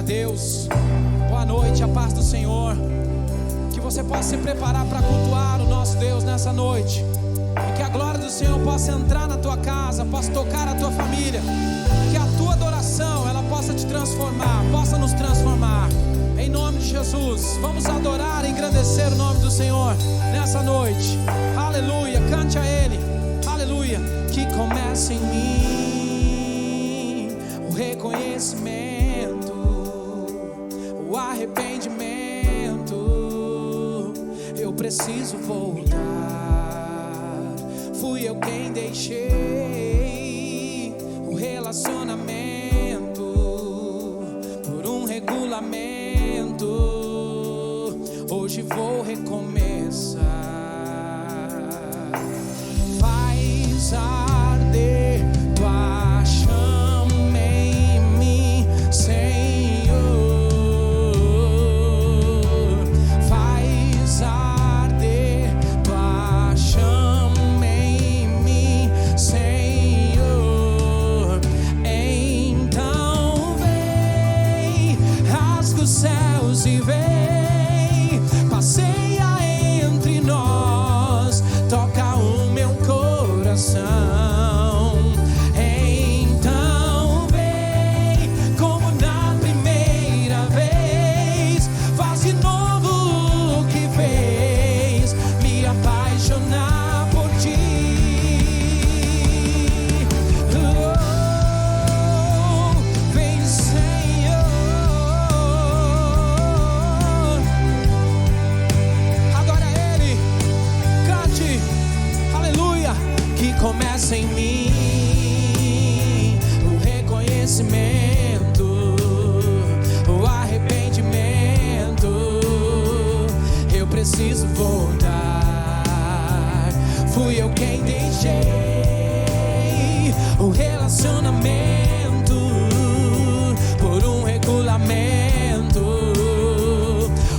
Deus, boa noite, a paz do Senhor. Que você possa se preparar para cultuar o nosso Deus nessa noite, e que a glória do Senhor possa entrar na tua casa, possa tocar a tua família, que a tua adoração ela possa te transformar, possa nos transformar, em nome de Jesus. Vamos adorar e engrandecer o nome do Senhor nessa noite, aleluia. Cante a Ele, aleluia. Que comece em mim o reconhecimento, o arrependimento. Eu preciso voltar, fui eu quem deixei o relacionamento por um regulamento. Hoje vou recomeçar. Faz arder tua chama em mim, Senhor. Faz arder tua chama em mim, Senhor. Então vem, rasga os céus e vem, passeia entre nós, toca o meu coração. Então vem, como na primeira vez, faz de novo o que fez, me apaixonar por ti. Vem, Senhor, adora Ele, cante, aleluia. Que começa em mim o reconhecimento, o arrependimento. Eu preciso voltar, fui eu quem deixei o relacionamento por um regulamento.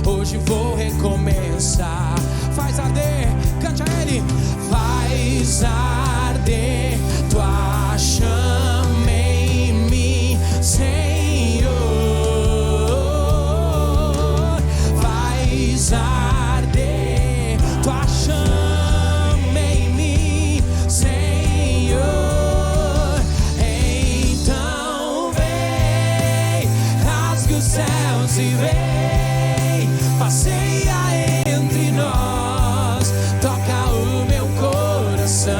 Hoje vou recomeçar. Faz arder, cante a Ele. Faz arder tua chama em mim, Senhor. Faz arder tua chama em mim, Senhor. Então vem, rasga os céus e vem, passeia entre nós, toca o meu coração.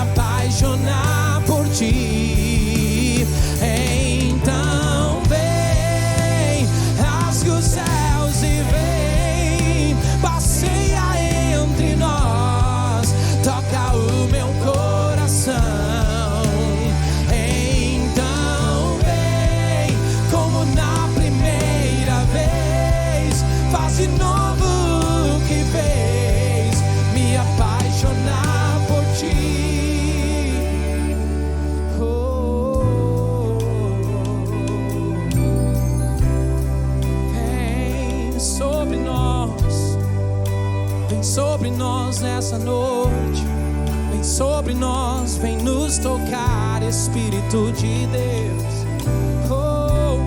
apaixonar por ti. Então vem, rasgue os céus e vem, passeia entre nós, toca o meu coração. Então vem, como na primeira vez, faz de novo o que fez, me apaixonar por ti. Vem sobre nós nessa noite, vem sobre nós, vem nos tocar, Espírito de Deus. Oh,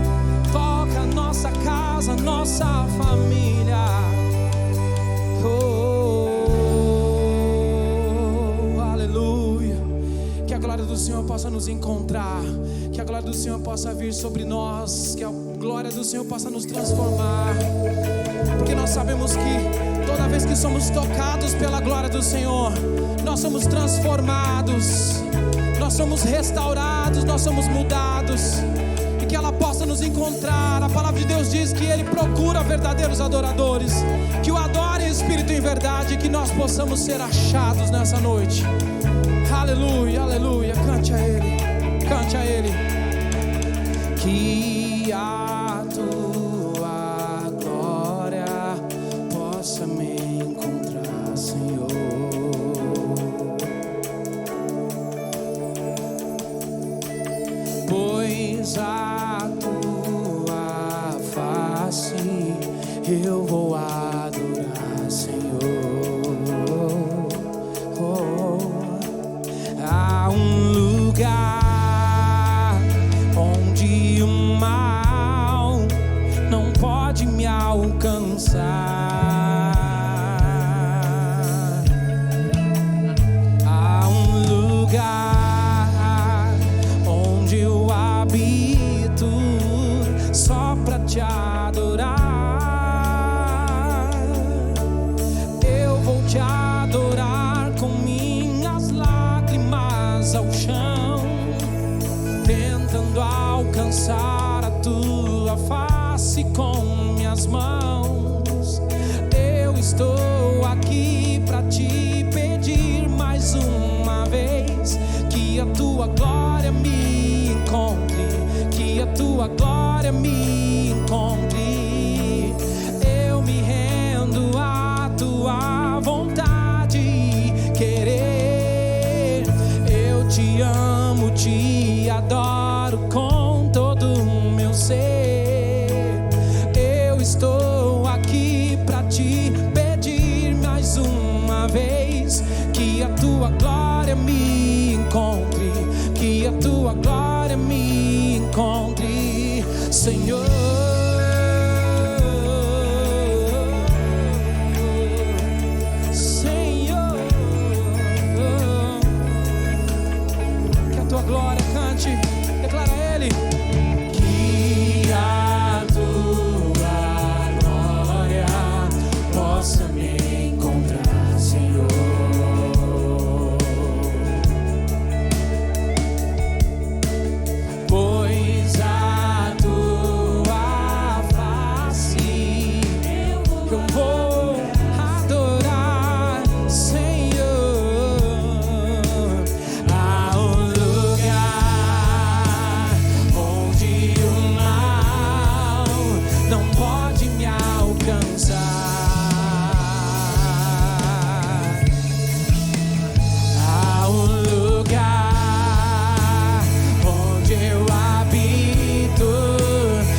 toca nossa casa, nossa família. Oh, aleluia. Que a glória do Senhor possa nos encontrar, que a glória do Senhor possa vir sobre nós, que a glória do Senhor possa nos transformar, porque nós sabemos que toda vez que somos tocados pela glória do Senhor, nós somos transformados, nós somos restaurados, nós somos mudados, e que ela possa nos encontrar. A palavra de Deus diz que Ele procura verdadeiros adoradores, que o adorem em espírito e em verdade, que nós possamos ser achados nessa noite. Aleluia, aleluia, cante a Ele, cante a Ele. Que a tua glória possa me encontrar, Senhor. Pois a tua face eu vou adorar, Senhor. Oh, há um lugar onde o mal não pode me alcançar. Há um lugar onde eu habito só pra te adorar. Eu vou te adorar com minhas lágrimas ao chão, tentando alcançar a tua face com minhas mãos. Eu estou aqui pra te pedir mais uma vez, que a tua glória me encontre, que a tua glória me encontre. Eu me rendo à tua vontade, querer. Eu te amo, te adoro com todo o meu ser. Eu estou aqui pra te pedir mais uma vez, que a tua glória me encontre, que a tua glória me encontre, Senhor. Senhor, que a tua glória cante, declara a Ele. Que a tua glória possa me encontrar, Senhor. Pois a tua face eu vou adorar, Senhor. Há um lugar onde o mal não pode me alcançar. Há um lugar onde eu habito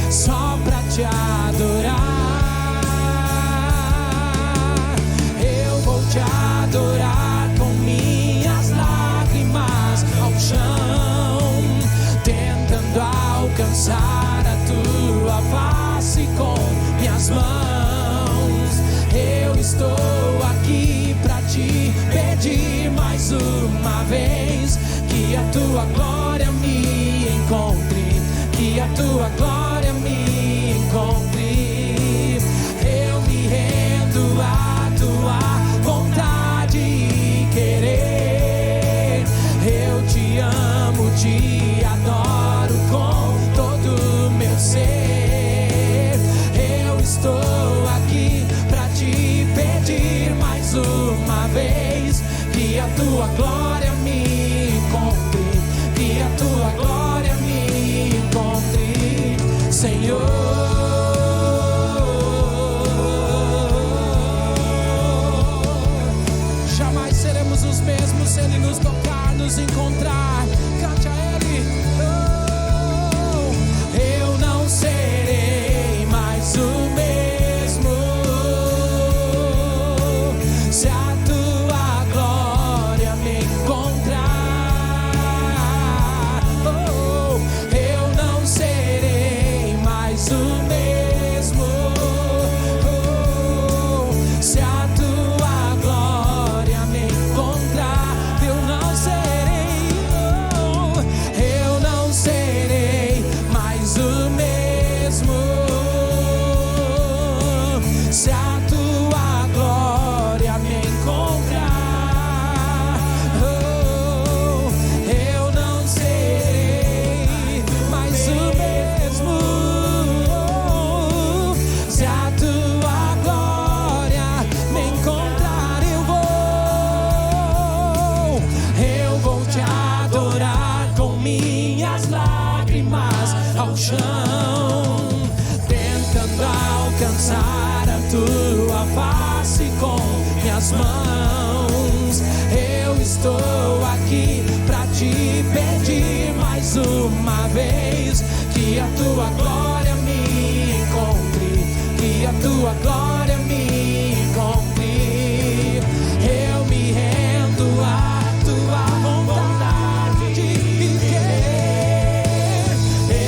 só pra te adorar. Eu vou te adorar com minhas lágrimas ao chão, tentando alcançar a tua face com minhas mãos. Eu estou aqui pra te pedir mais uma vez, que a tua glória me encontre, que a tua glória me encontre. Eu me rendo à tua vontade, querer. te amo, te adoro com todo o meu ser. Eu estou aqui pra te pedir mais uma vez que a tua glória me encontre, que a tua glória me encontre, Senhor. Jamais seremos os mesmos se Ele nos tocar, nos encontrar. Cante a Ele. Oh, eu não serei mais o mesmo se a tua glória me encontrar. Oh, eu não serei mais o mesmo oh, se a tua glória me encontrar. Eu não serei, oh, eu não serei mais o mesmo se a tua glória me encontrar. Oh, eu não serei mais o mesmo se a tua glória me encontrar. Eu vou te adorar com minhas lágrimas ao chão, tentando alcançar a tua face com minhas mãos. Eu estou aqui pra te pedir mais uma vez que a tua glória me encontre, que a tua glória me encontre. Eu me rendo à tua vontade de querer.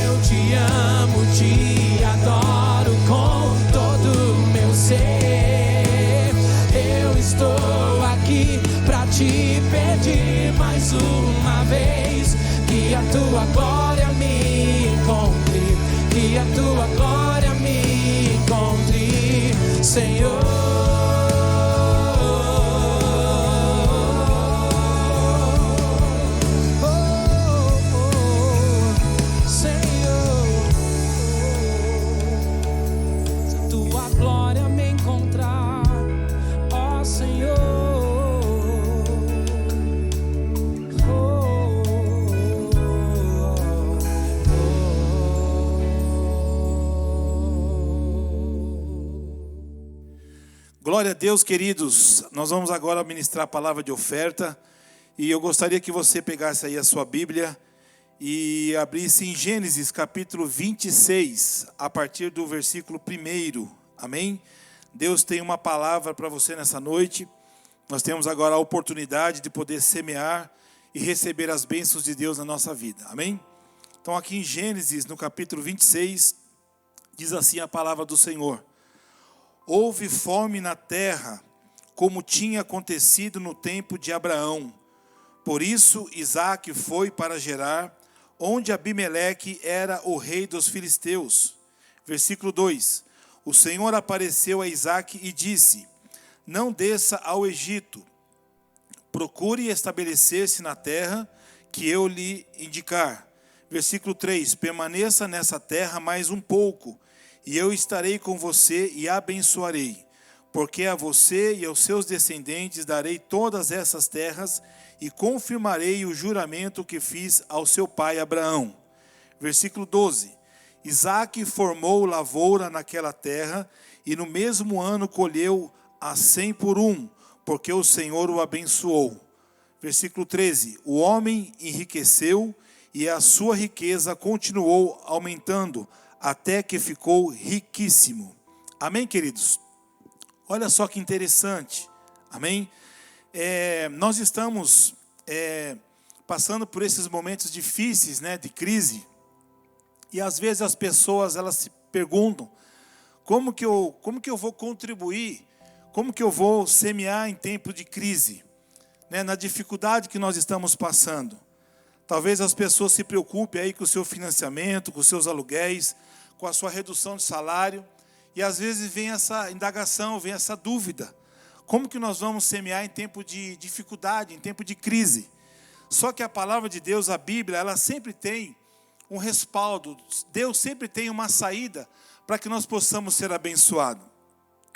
Eu te amo, te adoro com todo o meu ser. Eu estou aqui pra te pedir mais uma vez que a tua glória me encontre, que a tua glória me encontre, Senhor. Se a tua glória me encontrar, ó Senhor. Glória a Deus, queridos. Nós vamos agora ministrar a palavra de oferta. E eu gostaria que você pegasse aí a sua Bíblia e abrisse em Gênesis capítulo 26, a partir do versículo 1. Amém? Deus tem uma palavra para você nessa noite. Nós temos agora a oportunidade de poder semear e receber as bênçãos de Deus na nossa vida. Amém? Então aqui em Gênesis, no capítulo 26, diz assim a palavra do Senhor: houve fome na terra, como tinha acontecido no tempo de Abraão. Por isso Isaque foi para Gerar, onde Abimeleque era o rei dos filisteus. Versículo 2. O Senhor apareceu a Isaque e disse: não desça ao Egito, procure estabelecer-se na terra que eu lhe indicar. Versículo 3. Permaneça nessa terra mais um pouco, e eu estarei com você e abençoarei, porque a você e aos seus descendentes darei todas essas terras e confirmarei o juramento que fiz ao seu pai Abraão. Versículo 12. Isaque formou lavoura naquela terra e no mesmo ano colheu a 100 por 1, porque o Senhor o abençoou. Versículo 13. O homem enriqueceu e a sua riqueza continuou aumentando, até que ficou riquíssimo. Amém, queridos? Olha só que interessante. Amém? Nós estamos passando por esses momentos difíceis, né, de crise. E às vezes as pessoas elas se perguntam: como que eu vou contribuir? Como que eu vou semear em tempo de crise? Né, na dificuldade que nós estamos passando. Talvez as pessoas se preocupem aí com o seu financiamento, com os seus aluguéis, com a sua redução de salário. E às vezes vem essa indagação, vem essa dúvida. Como que nós vamos semear em tempo de dificuldade, em tempo de crise? Só que a palavra de Deus, a Bíblia, ela sempre tem um respaldo. Deus sempre tem uma saída para que nós possamos ser abençoados.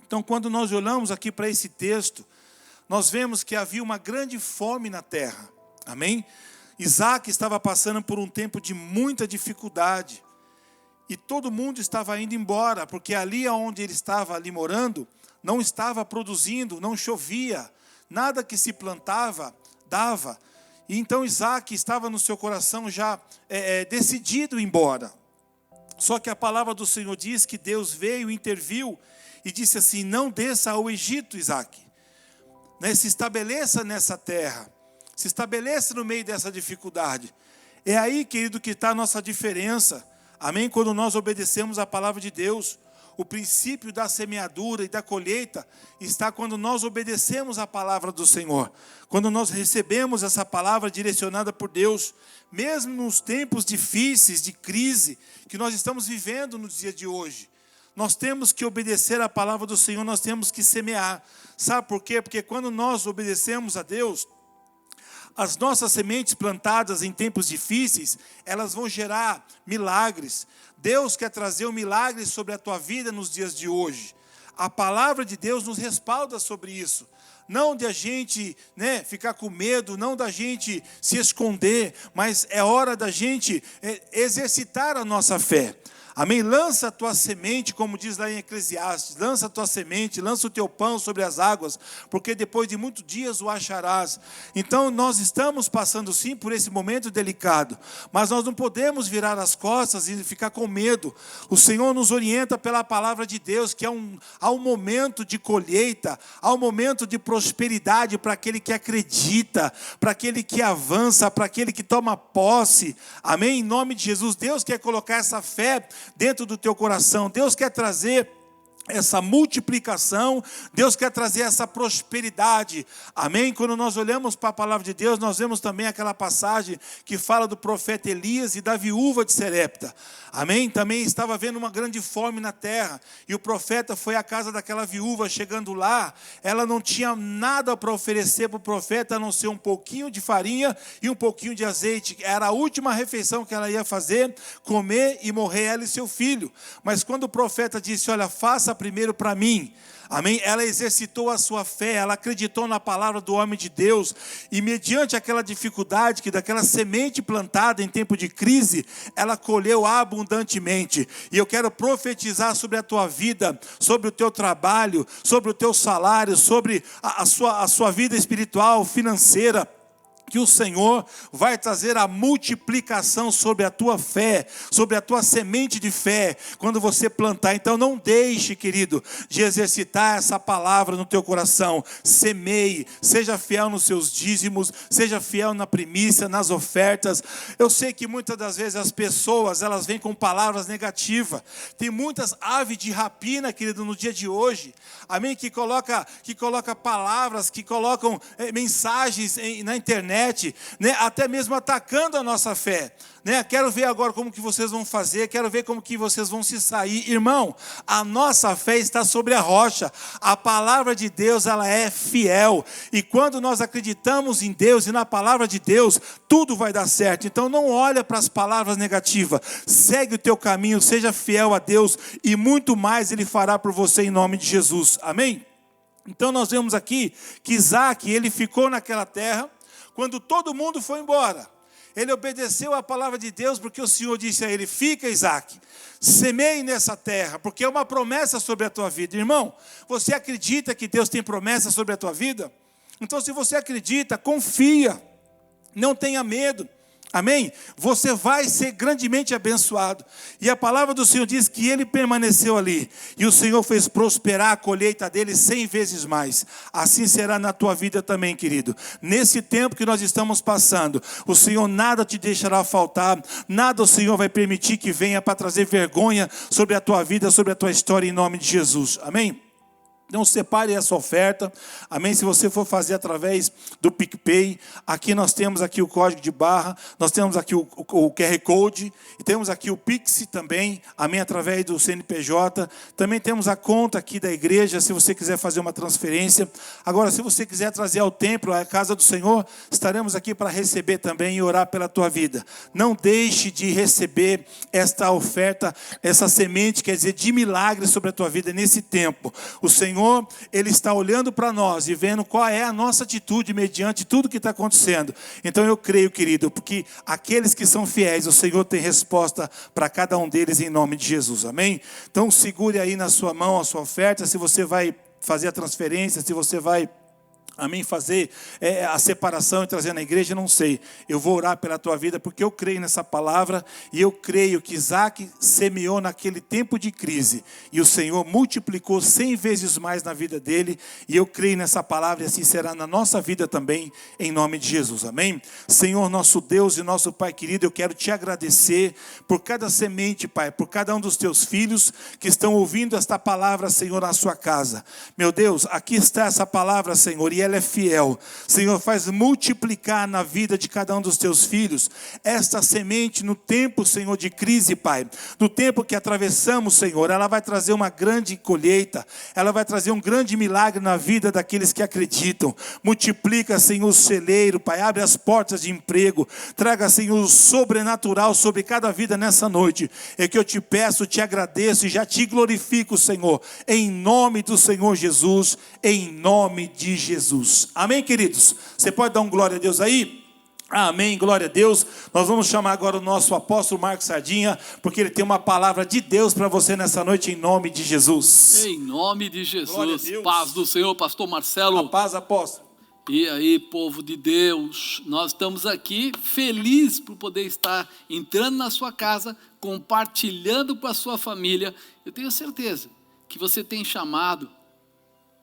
Então, quando nós olhamos aqui para esse texto, nós vemos que havia uma grande fome na terra. Amém? Isaac estava passando por um tempo de muita dificuldade. E todo mundo estava indo embora, porque ali onde ele estava ali morando, não estava produzindo, não chovia. Nada que se plantava, dava. E então Isaac estava no seu coração já decidido ir embora. Só que a palavra do Senhor diz que Deus veio, interviu e disse assim: não desça ao Egito, Isaac. Se estabeleça nessa terra. Se estabeleça no meio dessa dificuldade. É aí, querido, que está a nossa diferença. Amém? Quando nós obedecemos a palavra de Deus. O princípio da semeadura e da colheita está quando nós obedecemos a palavra do Senhor. Quando nós recebemos essa palavra direcionada por Deus, mesmo nos tempos difíceis, de crise, que nós estamos vivendo no dia de hoje. Nós temos que obedecer a palavra do Senhor, nós temos que semear. Sabe por quê? Porque quando nós obedecemos a Deus, as nossas sementes plantadas em tempos difíceis, elas vão gerar milagres. Deus quer trazer um milagre sobre a tua vida nos dias de hoje. A palavra de Deus nos respalda sobre isso. Não de a gente ficar com medo, não da gente se esconder, mas é hora da gente exercitar a nossa fé. Amém? Lança a tua semente, como diz lá em Eclesiastes, lança a tua semente, lança o teu pão sobre as águas, porque depois de muitos dias o acharás. Então nós estamos passando sim por esse momento delicado, mas nós não podemos virar as costas e ficar com medo. O Senhor nos orienta pela palavra de Deus, que há um momento de colheita, há um momento de prosperidade para aquele que acredita, para aquele que avança, para aquele que toma posse. Amém? Em nome de Jesus, Deus quer colocar essa fé dentro do teu coração. Deus quer trazer essa multiplicação, Deus quer trazer essa prosperidade. Amém? Quando nós olhamos para a palavra de Deus, nós vemos também aquela passagem que fala do profeta Elias e da viúva de Serepta. Amém? Também estava havendo uma grande fome na terra, e o profeta foi à casa daquela viúva. Chegando lá, ela não tinha nada para oferecer para o profeta, a não ser um pouquinho de farinha e um pouquinho de azeite. Era a última refeição que ela ia fazer, comer e morrer, ela e seu filho. Mas quando o profeta disse: olha, faça primeiro para mim. Amém? Ela exercitou a sua fé, ela acreditou na palavra do homem de Deus, e mediante aquela dificuldade, que daquela semente plantada em tempo de crise, ela colheu abundantemente. E eu quero profetizar sobre a tua vida, sobre o teu trabalho, sobre o teu salário, sobre a sua vida espiritual, financeira, que o Senhor vai trazer a multiplicação sobre a tua fé, sobre a tua semente de fé, quando você plantar. Então não deixe, querido, de exercitar essa palavra no teu coração. Semeie, seja fiel nos seus dízimos, seja fiel na primícia, nas ofertas. Eu sei que muitas das vezes as pessoas, elas vêm com palavras negativas. Tem muitas aves de rapina, querido, no dia de hoje. Amém? Que coloca palavras, que colocam mensagens na internet, até mesmo atacando a nossa fé. Quero ver agora como que vocês vão fazer, quero ver como que vocês vão se sair. Irmão, a nossa fé está sobre a rocha. A palavra de Deus, ela é fiel. E quando nós acreditamos em Deus e na palavra de Deus, tudo vai dar certo. Então não olha para as palavras negativas. Segue o teu caminho, seja fiel a Deus, e muito mais Ele fará por você em nome de Jesus. Amém? Então nós vemos aqui que Isaac, ele ficou naquela terra. Quando todo mundo foi embora, ele obedeceu à palavra de Deus, porque o Senhor disse a ele: fica, Isaac, semeie nessa terra, porque é uma promessa sobre a tua vida. Irmão, você acredita que Deus tem promessa sobre a tua vida? Então, se você acredita, confia, não tenha medo. Amém? Você vai ser grandemente abençoado. E a palavra do Senhor diz que ele permaneceu ali, e o Senhor fez prosperar a colheita dele 100 vezes mais. Assim será na tua vida também, querido. Nesse tempo que nós estamos passando, o Senhor nada te deixará faltar, nada o Senhor vai permitir que venha para trazer vergonha sobre a tua vida, sobre a tua história, em nome de Jesus. Amém? Então separe essa oferta, amém? Se você for fazer através do PicPay, aqui nós temos aqui o código de barra, nós temos aqui o QR Code, e temos aqui o Pix também, amém? Através do CNPJ, também temos a conta aqui da igreja, se você quiser fazer uma transferência. Agora, se você quiser trazer ao templo, à casa do Senhor, estaremos aqui para receber também e orar pela tua vida. Não deixe de receber esta oferta, essa semente, quer dizer, de milagre sobre a tua vida nesse tempo. O Senhor, Ele está olhando para nós e vendo qual é a nossa atitude mediante tudo que está acontecendo. Então eu creio, querido, porque aqueles que são fiéis, o Senhor tem resposta para cada um deles em nome de Jesus, amém? Então segure aí na sua mão a sua oferta, se você vai fazer a transferência, se você vai, amém, fazer a separação e trazer na igreja, não sei. Eu vou orar pela tua vida, porque eu creio nessa palavra, e eu creio que Isaac semeou naquele tempo de crise, e o Senhor multiplicou 100 vezes mais na vida dele, e eu creio nessa palavra, e assim será na nossa vida também, em nome de Jesus, amém? Senhor, nosso Deus e nosso Pai querido, eu quero te agradecer por cada semente, Pai, por cada um dos teus filhos que estão ouvindo esta palavra, Senhor, na sua casa. Meu Deus, aqui está essa palavra, Senhor, e ela é fiel. Senhor, faz multiplicar na vida de cada um dos teus filhos esta semente no tempo, Senhor, de crise, Pai. No tempo que atravessamos, Senhor, ela vai trazer uma grande colheita, ela vai trazer um grande milagre na vida daqueles que acreditam. Multiplica, Senhor, o celeiro, Pai, abre as portas de emprego, traga, Senhor, o sobrenatural sobre cada vida nessa noite. É que eu te peço, te agradeço e já te glorifico, Senhor, em nome do Senhor Jesus, em nome de Jesus. Amém, queridos? Você pode dar um glória a Deus aí? Amém, glória a Deus. Nós vamos chamar agora o nosso apóstolo Marcos Sardinha, porque ele tem uma palavra de Deus para você nessa noite, em nome de Jesus. Em nome de Jesus, paz do Senhor, pastor Marcelo. A paz, apóstolo. E aí, povo de Deus, nós estamos aqui felizes por poder estar entrando na sua casa, compartilhando com a sua família. Eu tenho certeza que você tem chamado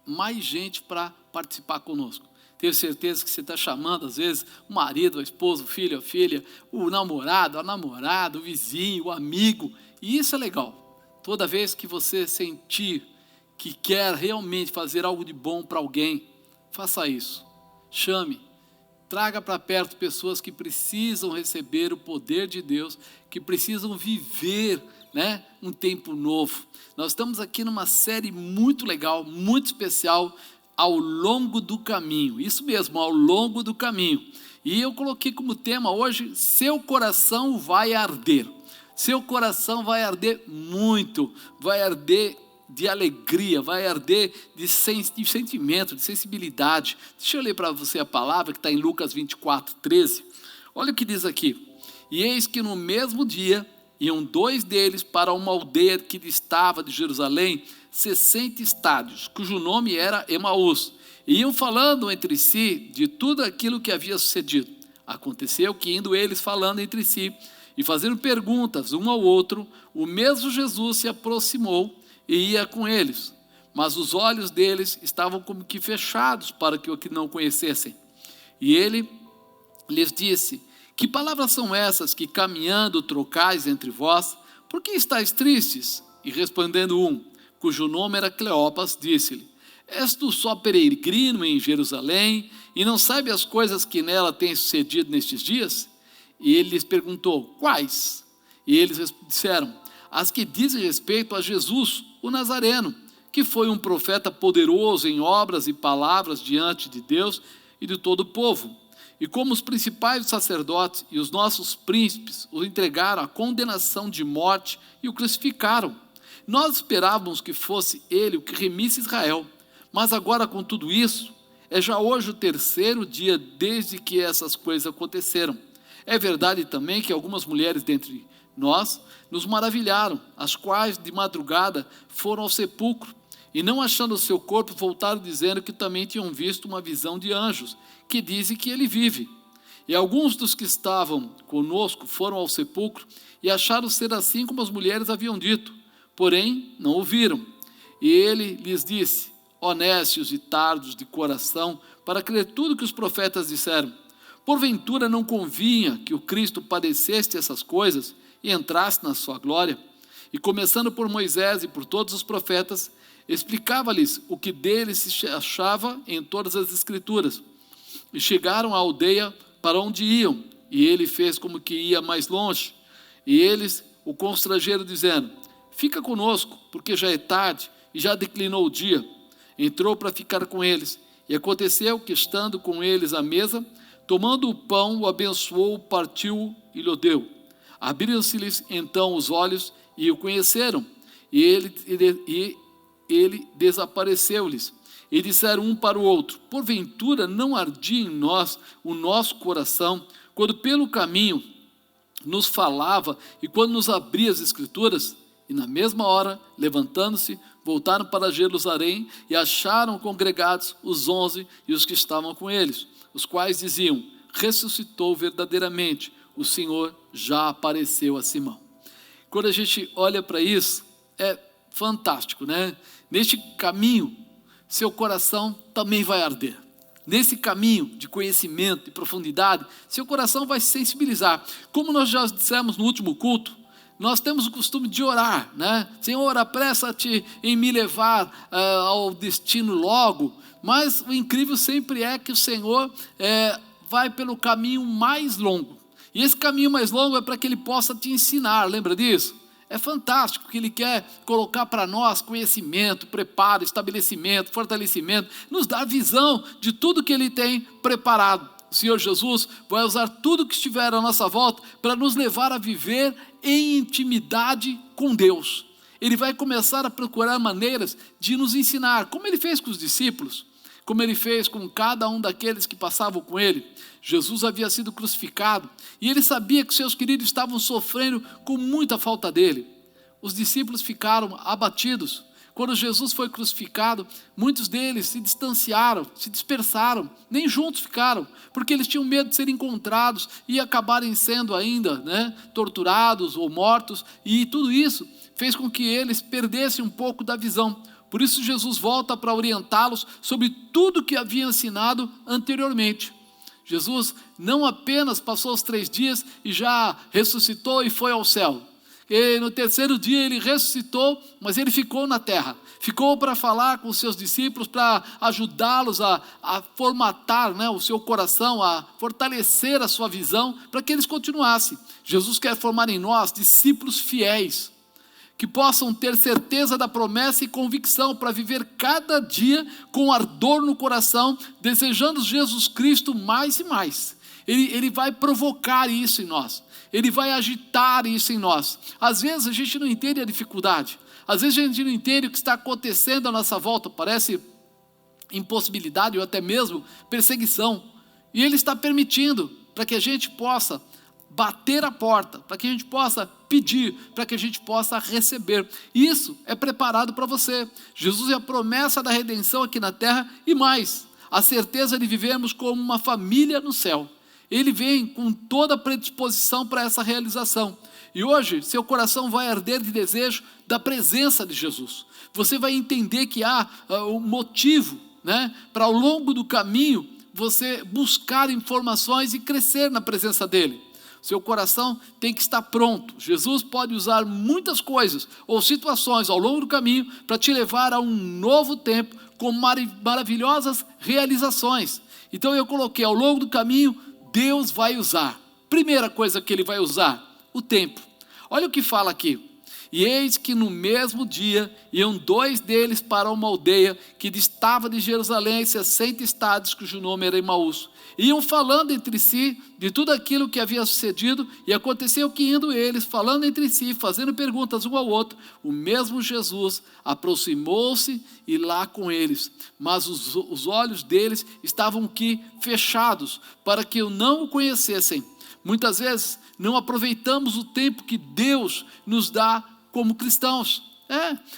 mais gente para participar conosco. Tenho certeza que você está chamando, às vezes, o marido, a esposa, o filho, a filha, o namorado, a namorada, o vizinho, o amigo. E isso é legal. Toda vez que você sentir que quer realmente fazer algo de bom para alguém, faça isso. Chame. Traga para perto pessoas que precisam receber o poder de Deus, que precisam viver, né, um tempo novo. Nós estamos aqui numa série muito legal, muito especial, ao longo do caminho. Isso mesmo, ao longo do caminho. E eu coloquei como tema hoje, seu coração vai arder. Seu coração vai arder muito, vai arder de alegria, vai arder de sentimento, de sensibilidade. Deixa eu ler para você a palavra que está em Lucas 24, 13. Olha o que diz aqui. E eis que no mesmo dia iam 2 deles para uma aldeia que distava de Jerusalém 60 estádios, cujo nome era Emaús. E iam falando entre si de tudo aquilo que havia sucedido. Aconteceu que, indo eles falando entre si e fazendo perguntas um ao outro, o mesmo Jesus se aproximou e ia com eles. Mas os olhos deles estavam como que fechados para que o que não conhecessem. E ele lhes disse: que palavras são essas que caminhando trocais entre vós? Por que estáis tristes? E respondendo um, cujo nome era Cleopas, disse-lhe: és tu só peregrino em Jerusalém e não sabe as coisas que nela têm sucedido nestes dias? E ele lhes perguntou: quais? E eles disseram: as que dizem respeito a Jesus, o Nazareno, que foi um profeta poderoso em obras e palavras diante de Deus e de todo o povo. E como os principais sacerdotes e os nossos príncipes o entregaram à condenação de morte e o crucificaram. Nós esperávamos que fosse ele o que remisse Israel, mas agora com tudo isso, é já hoje o 3º dia desde que essas coisas aconteceram. É verdade também que algumas mulheres dentre nós nos maravilharam, as quais de madrugada foram ao sepulcro, e não achando o seu corpo, voltaram dizendo que também tinham visto uma visão de anjos, que dizem que ele vive. E alguns dos que estavam conosco foram ao sepulcro, e acharam ser assim como as mulheres haviam dito, porém não ouviram. E ele lhes disse: honestos e tardos de coração, para crer tudo que os profetas disseram. Porventura não convinha que o Cristo padecesse essas coisas e entrasse na sua glória? E começando por Moisés e por todos os profetas, explicava-lhes o que dele se achava em todas as Escrituras. E chegaram à aldeia para onde iam, e ele fez como que ia mais longe. E eles o constrangeram, dizendo: fica conosco, porque já é tarde e já declinou o dia. Entrou para ficar com eles, e aconteceu que, estando com eles à mesa, tomando o pão, o abençoou, partiu e lhe deu. Abriram-se-lhes então os olhos e o conheceram, e ele desapareceu-lhes. E disseram um para o outro: porventura não ardia em nós o nosso coração, quando pelo caminho nos falava e quando nos abria as Escrituras? E na mesma hora, levantando-se, voltaram para Jerusalém e acharam congregados os 11 e os que estavam com eles, os quais diziam: ressuscitou verdadeiramente, o Senhor já apareceu a Simão. Quando a gente olha para isso, é fantástico, né? Neste caminho, seu coração também vai arder. Nesse caminho de conhecimento e profundidade, seu coração vai se sensibilizar. Como nós já dissemos no último culto, nós temos o costume de orar, né? Senhor, apressa-te em me levar ao destino logo. Mas o incrível sempre é que o Senhor vai pelo caminho mais longo. E esse caminho mais longo é para que Ele possa te ensinar, lembra disso? É fantástico que Ele quer colocar para nós conhecimento, preparo, estabelecimento, fortalecimento, nos dar visão de tudo que Ele tem preparado. O Senhor Jesus vai usar tudo que estiver à nossa volta para nos levar a viver em intimidade com Deus. Ele vai começar a procurar maneiras de nos ensinar, como Ele fez com os discípulos, como Ele fez com cada um daqueles que passavam com Ele. Jesus havia sido crucificado e Ele sabia que seus queridos estavam sofrendo com muita falta dEle. Os discípulos ficaram abatidos. Quando Jesus foi crucificado, muitos deles se distanciaram, se dispersaram, nem juntos ficaram, porque eles tinham medo de serem encontrados e acabarem sendo ainda, torturados ou mortos, e tudo isso fez com que eles perdessem um pouco da visão. Por isso Jesus volta para orientá-los sobre tudo que havia ensinado anteriormente. Jesus não apenas passou os 3 dias e já ressuscitou e foi ao céu. E no 3º dia Ele ressuscitou, mas Ele ficou na terra. Ficou para falar com os seus discípulos, para ajudá-los a formatar o seu coração, a fortalecer a sua visão, para que eles continuassem. Jesus quer formar em nós discípulos fiéis, que possam ter certeza da promessa e convicção para viver cada dia com ardor no coração, desejando Jesus Cristo mais e mais. Ele vai provocar isso em nós. Ele vai agitar isso em nós. Às vezes a gente não entende a dificuldade. Às vezes a gente não entende o que está acontecendo à nossa volta. Parece impossibilidade ou até mesmo perseguição. E Ele está permitindo para que a gente possa bater a porta, para que a gente possa pedir, para que a gente possa receber. Isso é preparado para você. Jesus é a promessa da redenção aqui na terra e mais, a certeza de vivermos como uma família no céu. Ele vem com toda a predisposição para essa realização. E hoje, seu coração vai arder de desejo da presença de Jesus. Você vai entender que há um motivo, para ao longo do caminho, você buscar informações e crescer na presença dEle. Seu coração tem que estar pronto. Jesus pode usar muitas coisas ou situações ao longo do caminho para te levar a um novo tempo com maravilhosas realizações. Então eu coloquei ao longo do caminho, Deus vai usar. Primeira coisa que Ele vai usar, o tempo. Olha o que fala aqui. E eis que no mesmo dia iam 2 deles para uma aldeia que distava de Jerusalém 60 estades, cujo nome era Emaús. Iam falando entre si de tudo aquilo que havia sucedido, e aconteceu que indo eles, falando entre si, fazendo perguntas um ao outro, o mesmo Jesus aproximou-se e lá com eles, mas os olhos deles estavam que fechados, para que o não conhecessem. Muitas vezes não aproveitamos o tempo que Deus nos dá como cristãos.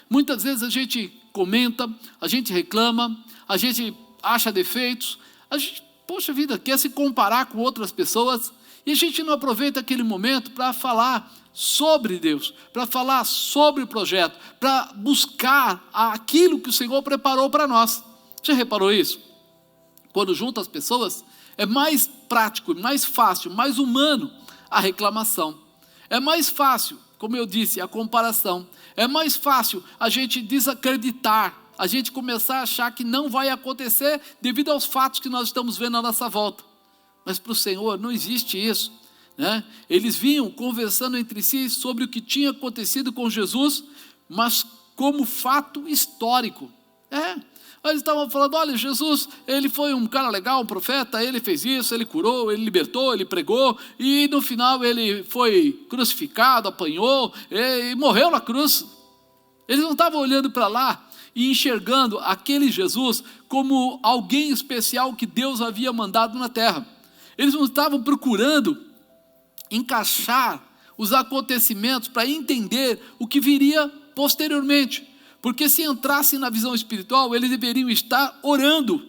Muitas vezes a gente comenta, a gente reclama, a gente acha defeitos, a gente, poxa vida, quer se comparar com outras pessoas, e a gente não aproveita aquele momento para falar sobre Deus, para falar sobre o projeto, para buscar aquilo que o Senhor preparou para nós. Já reparou isso? Quando junta as pessoas, é mais prático, mais fácil, mais humano a reclamação. É mais fácil, como eu disse, a comparação. É mais fácil a gente desacreditar a gente começar a achar que não vai acontecer devido aos fatos que nós estamos vendo à nossa volta. Mas para o Senhor não existe isso, né? Eles vinham conversando entre si sobre o que tinha acontecido com Jesus, mas como fato histórico. Eles estavam falando, olha, Jesus, ele foi um cara legal, um profeta, ele fez isso, ele curou, ele libertou, ele pregou, e no final ele foi crucificado, apanhou, e morreu na cruz. Eles não estavam olhando para lá e enxergando aquele Jesus como alguém especial que Deus havia mandado na terra. Eles não estavam procurando encaixar os acontecimentos para entender o que viria posteriormente. Porque se entrassem na visão espiritual, eles deveriam estar orando,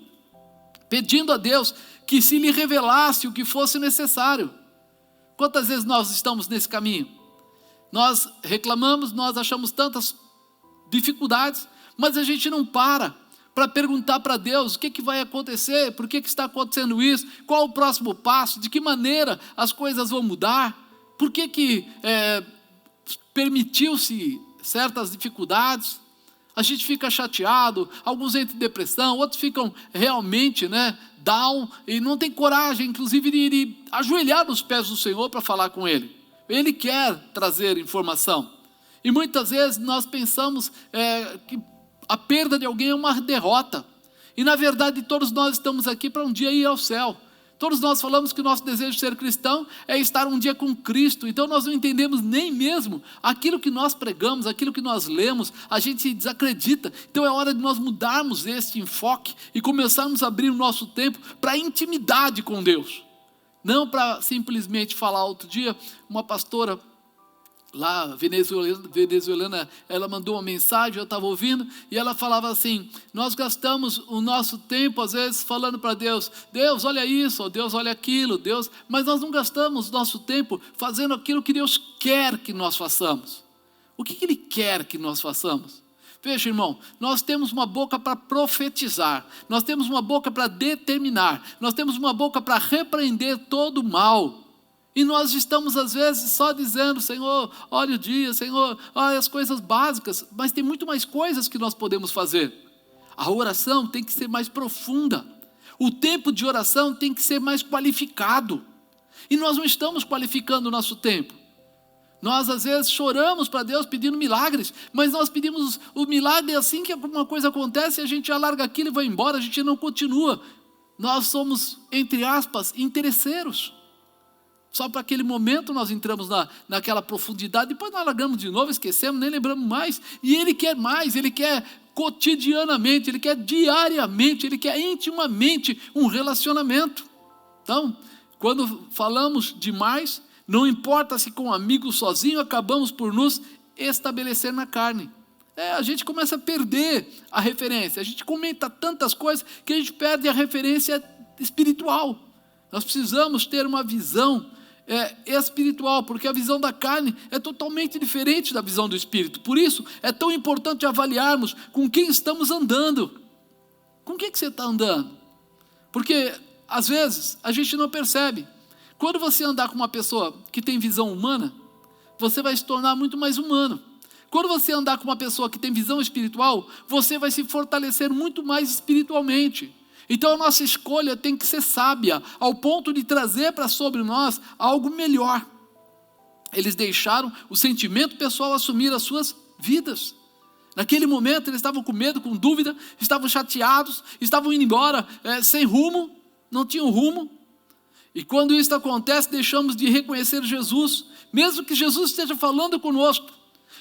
pedindo a Deus que se lhe revelasse o que fosse necessário. Quantas vezes nós estamos nesse caminho? Nós reclamamos, nós achamos tantas dificuldades, mas a gente não para perguntar para Deus o que vai acontecer, por que está acontecendo isso, qual o próximo passo, de que maneira as coisas vão mudar, por que permitiu-se certas dificuldades. A gente fica chateado, alguns entram em depressão, outros ficam realmente down, e não tem coragem, inclusive, de ajoelhar nos pés do Senhor para falar com Ele. Ele quer trazer informação. E muitas vezes nós pensamos que a perda de alguém é uma derrota. E na verdade todos nós estamos aqui para um dia ir ao céu. Todos nós falamos que o nosso desejo de ser cristão é estar um dia com Cristo. Então nós não entendemos nem mesmo aquilo que nós pregamos, aquilo que nós lemos, a gente desacredita. Então é hora de nós mudarmos este enfoque e começarmos a abrir o nosso tempo para a intimidade com Deus. Não para simplesmente falar. Outro dia, uma pastora lá, venezuelana, ela mandou uma mensagem, eu estava ouvindo, e ela falava assim, nós gastamos o nosso tempo, às vezes, falando para Deus, Deus, olha isso, Deus, olha aquilo, Deus, mas nós não gastamos nosso tempo fazendo aquilo que Deus quer que nós façamos. O que Ele quer que nós façamos? Veja, irmão, nós temos uma boca para profetizar, nós temos uma boca para determinar, nós temos uma boca para repreender todo o mal. E nós estamos às vezes só dizendo, Senhor, olha o dia, Senhor, olha as coisas básicas, mas tem muito mais coisas que nós podemos fazer. A oração tem que ser mais profunda, o tempo de oração tem que ser mais qualificado, e nós não estamos qualificando o nosso tempo. Nós às vezes choramos para Deus pedindo milagres, mas nós pedimos o milagre assim que alguma coisa acontece, a gente já larga aquilo e vai embora, a gente não continua. Nós somos, entre aspas, interesseiros. Só para aquele momento nós entramos naquela profundidade, depois nós largamos de novo, esquecemos, nem lembramos mais. E Ele quer mais, Ele quer cotidianamente, Ele quer diariamente, Ele quer intimamente um relacionamento. Então, quando falamos demais, não importa se com um amigo sozinho, acabamos por nos estabelecer na carne. A gente começa a perder a referência, a gente comenta tantas coisas que a gente perde a referência espiritual. Nós precisamos ter uma visão espiritual, porque a visão da carne é totalmente diferente da visão do Espírito. Por isso, é tão importante avaliarmos com quem estamos andando. Com quem que você está andando? Porque, às vezes, a gente não percebe. Quando você andar com uma pessoa que tem visão humana, você vai se tornar muito mais humano. Quando você andar com uma pessoa que tem visão espiritual, você vai se fortalecer muito mais espiritualmente. Então a nossa escolha tem que ser sábia, ao ponto de trazer para sobre nós algo melhor. Eles deixaram o sentimento pessoal assumir as suas vidas. Naquele momento eles estavam com medo, com dúvida, estavam chateados, estavam indo embora sem rumo, não tinham rumo. E quando isso acontece, deixamos de reconhecer Jesus, mesmo que Jesus esteja falando conosco.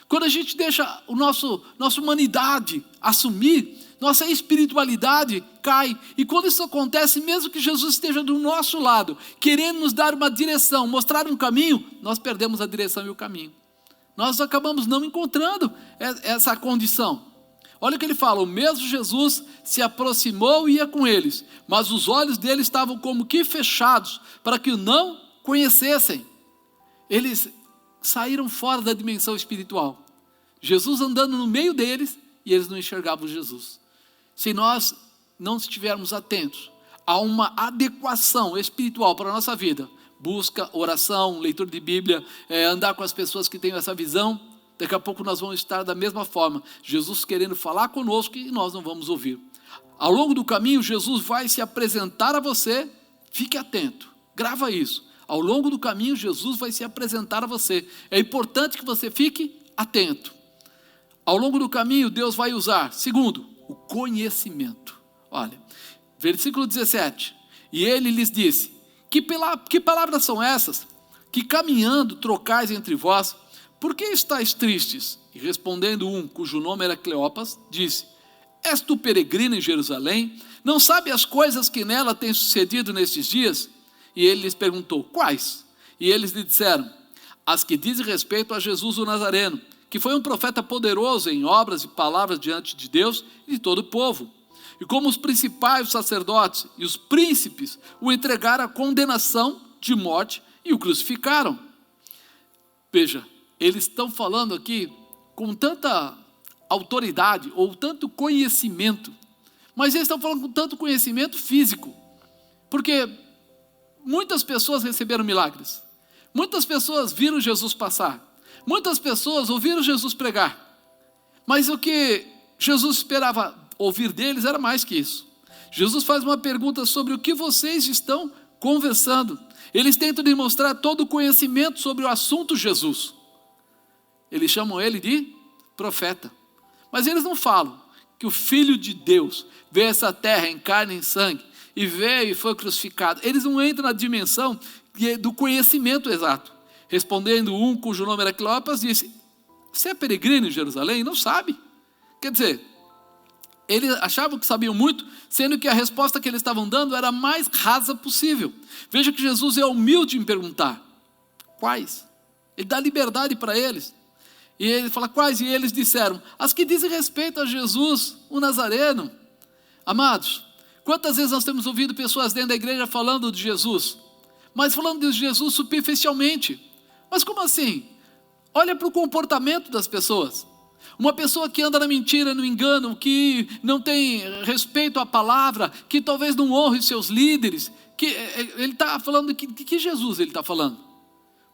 Quando a gente deixa a nossa humanidade assumir, nossa espiritualidade cai. E quando isso acontece, mesmo que Jesus esteja do nosso lado, querendo nos dar uma direção, mostrar um caminho, nós perdemos a direção e o caminho. Nós acabamos não encontrando essa condição. Olha o que ele fala, o mesmo Jesus se aproximou e ia com eles, mas os olhos dele estavam como que fechados, para que o não conhecessem. Eles saíram fora da dimensão espiritual. Jesus andando no meio deles, e eles não enxergavam Jesus. Se nós não estivermos atentos a uma adequação espiritual para a nossa vida, busca, oração, leitura de Bíblia, andar com as pessoas que têm essa visão, Daqui a pouco nós vamos estar da mesma forma, Jesus querendo falar conosco e nós não vamos ouvir. Ao longo do caminho, Jesus vai se apresentar a você, fique atento, grava isso. Ao longo do caminho, Jesus vai se apresentar a você. É importante que você fique atento. Ao longo do caminho, Deus vai usar, segundo, o conhecimento. Olha, versículo 17. E ele lhes disse, que palavras são essas? Que caminhando trocais entre vós, por que estáis tristes? E respondendo um, cujo nome era Cleopas, disse, és tu peregrino em Jerusalém? Não sabe as coisas que nela têm sucedido nestes dias? E ele lhes perguntou, quais? E eles lhe disseram, as que dizem respeito a Jesus o Nazareno, que foi um profeta poderoso em obras e palavras diante de Deus e de todo o povo. E como os principais sacerdotes e os príncipes o entregaram à condenação de morte e o crucificaram. Veja, eles estão falando aqui com tanta autoridade ou tanto conhecimento, mas eles estão falando com tanto conhecimento físico, porque muitas pessoas receberam milagres, muitas pessoas viram Jesus passar, muitas pessoas ouviram Jesus pregar, mas o que Jesus esperava ouvir deles era mais que isso. Jesus faz uma pergunta sobre o que vocês estão conversando. Eles tentam demonstrar todo o conhecimento sobre o assunto Jesus. Eles chamam ele de profeta. Mas eles não falam que o Filho de Deus veio a essa terra em carne e em sangue, e veio e foi crucificado. Eles não entram na dimensão do conhecimento exato. Respondendo um, cujo nome era Cleopas, disse, você é peregrino em Jerusalém? Não sabe. Quer dizer, eles achavam que sabiam muito, sendo que a resposta que eles estavam dando era a mais rasa possível. Veja que Jesus é humilde em perguntar, quais? Ele dá liberdade para eles. E ele fala, quais? E eles disseram, as que dizem respeito a Jesus, o Nazareno. Amados, quantas vezes nós temos ouvido pessoas dentro da igreja falando de Jesus, mas falando de Jesus superficialmente. Mas como assim? Olha para o comportamento das pessoas. Uma pessoa que anda na mentira, no engano, que não tem respeito à palavra, que talvez não honre seus líderes, que ele está falando, que Jesus ele está falando?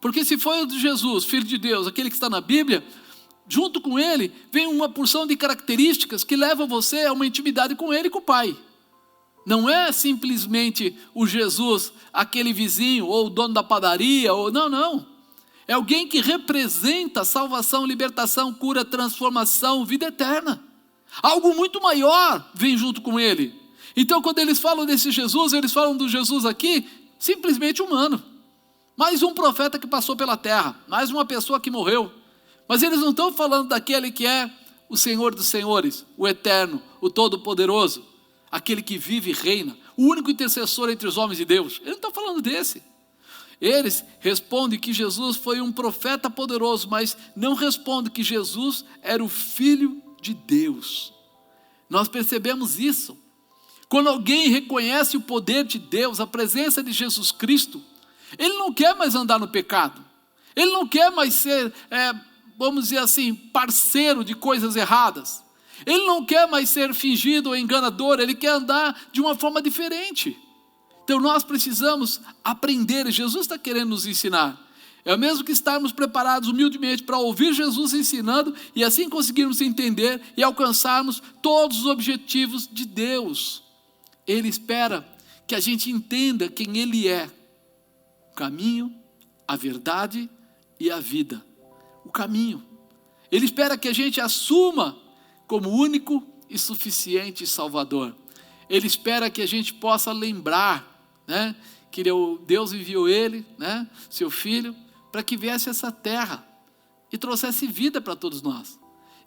Porque se foi o de Jesus, Filho de Deus, aquele que está na Bíblia, junto com ele, vem uma porção de características que levam você a uma intimidade com ele e com o Pai. Não é simplesmente o Jesus, aquele vizinho, ou o dono da padaria, ou não. É alguém que representa salvação, libertação, cura, transformação, vida eterna. Algo muito maior vem junto com ele. Então quando eles falam desse Jesus, eles falam do Jesus aqui, simplesmente humano. Mais um profeta que passou pela terra, mais uma pessoa que morreu. Mas eles não estão falando daquele que é o Senhor dos senhores, o eterno, o todo-poderoso, aquele que vive e reina, o único intercessor entre os homens e Deus. Eles não estão falando desse. Eles respondem que Jesus foi um profeta poderoso, mas não respondem que Jesus era o Filho de Deus. Nós percebemos isso. Quando alguém reconhece o poder de Deus, a presença de Jesus Cristo, ele não quer mais andar no pecado. Ele não quer mais ser, vamos dizer assim, parceiro de coisas erradas. Ele não quer mais ser fingido ou enganador, ele quer andar de uma forma diferente. Então nós precisamos aprender, e Jesus está querendo nos ensinar. É o mesmo que estarmos preparados humildemente para ouvir Jesus ensinando e assim conseguirmos entender e alcançarmos todos os objetivos de Deus. Ele espera que a gente entenda quem Ele é. O caminho, a verdade e a vida. O caminho. Ele espera que a gente assuma como único e suficiente Salvador. Ele espera que a gente possa lembrar, que Deus enviou Ele, seu Filho, para que viesse a essa terra e trouxesse vida para todos nós.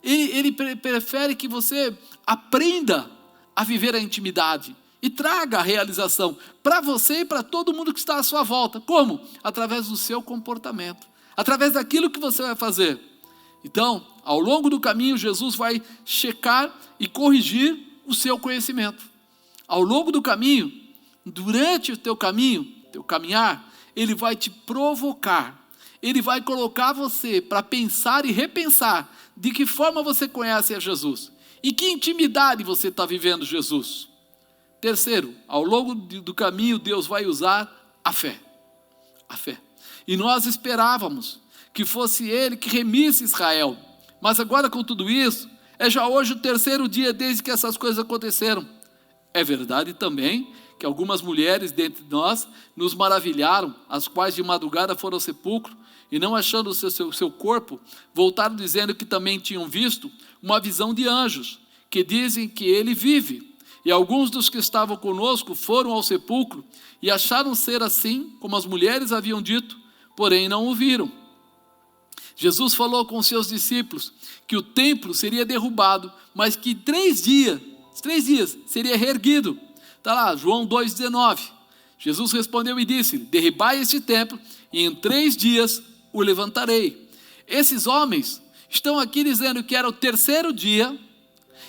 Ele prefere que você aprenda a viver a intimidade e traga a realização para você e para todo mundo que está à sua volta. Como? Através do seu comportamento, através daquilo que você vai fazer. Então, ao longo do caminho, Jesus vai checar e corrigir o seu conhecimento. Ao longo do caminho, durante o teu caminho, teu caminhar, Ele vai te provocar. Ele vai colocar você para pensar e repensar de que forma você conhece a Jesus. Em que intimidade você está vivendo Jesus. Terceiro, ao longo do caminho, Deus vai usar a fé. A fé. E nós esperávamos que fosse Ele que remisse Israel. Mas agora com tudo isso, é já hoje o terceiro dia desde que essas coisas aconteceram. É verdade também que algumas mulheres dentre nós nos maravilharam, as quais de madrugada foram ao sepulcro e não achando o seu corpo, voltaram dizendo que também tinham visto uma visão de anjos, que dizem que ele vive. E alguns dos que estavam conosco foram ao sepulcro e acharam ser assim, como as mulheres haviam dito, porém não o viram. Jesus falou com seus discípulos que o templo seria derrubado, mas que 3 dias seria reerguido. Está lá, João 2,19. Jesus respondeu e disse: derribai este templo e em 3 dias o levantarei. Esses homens estão aqui dizendo que era o terceiro dia,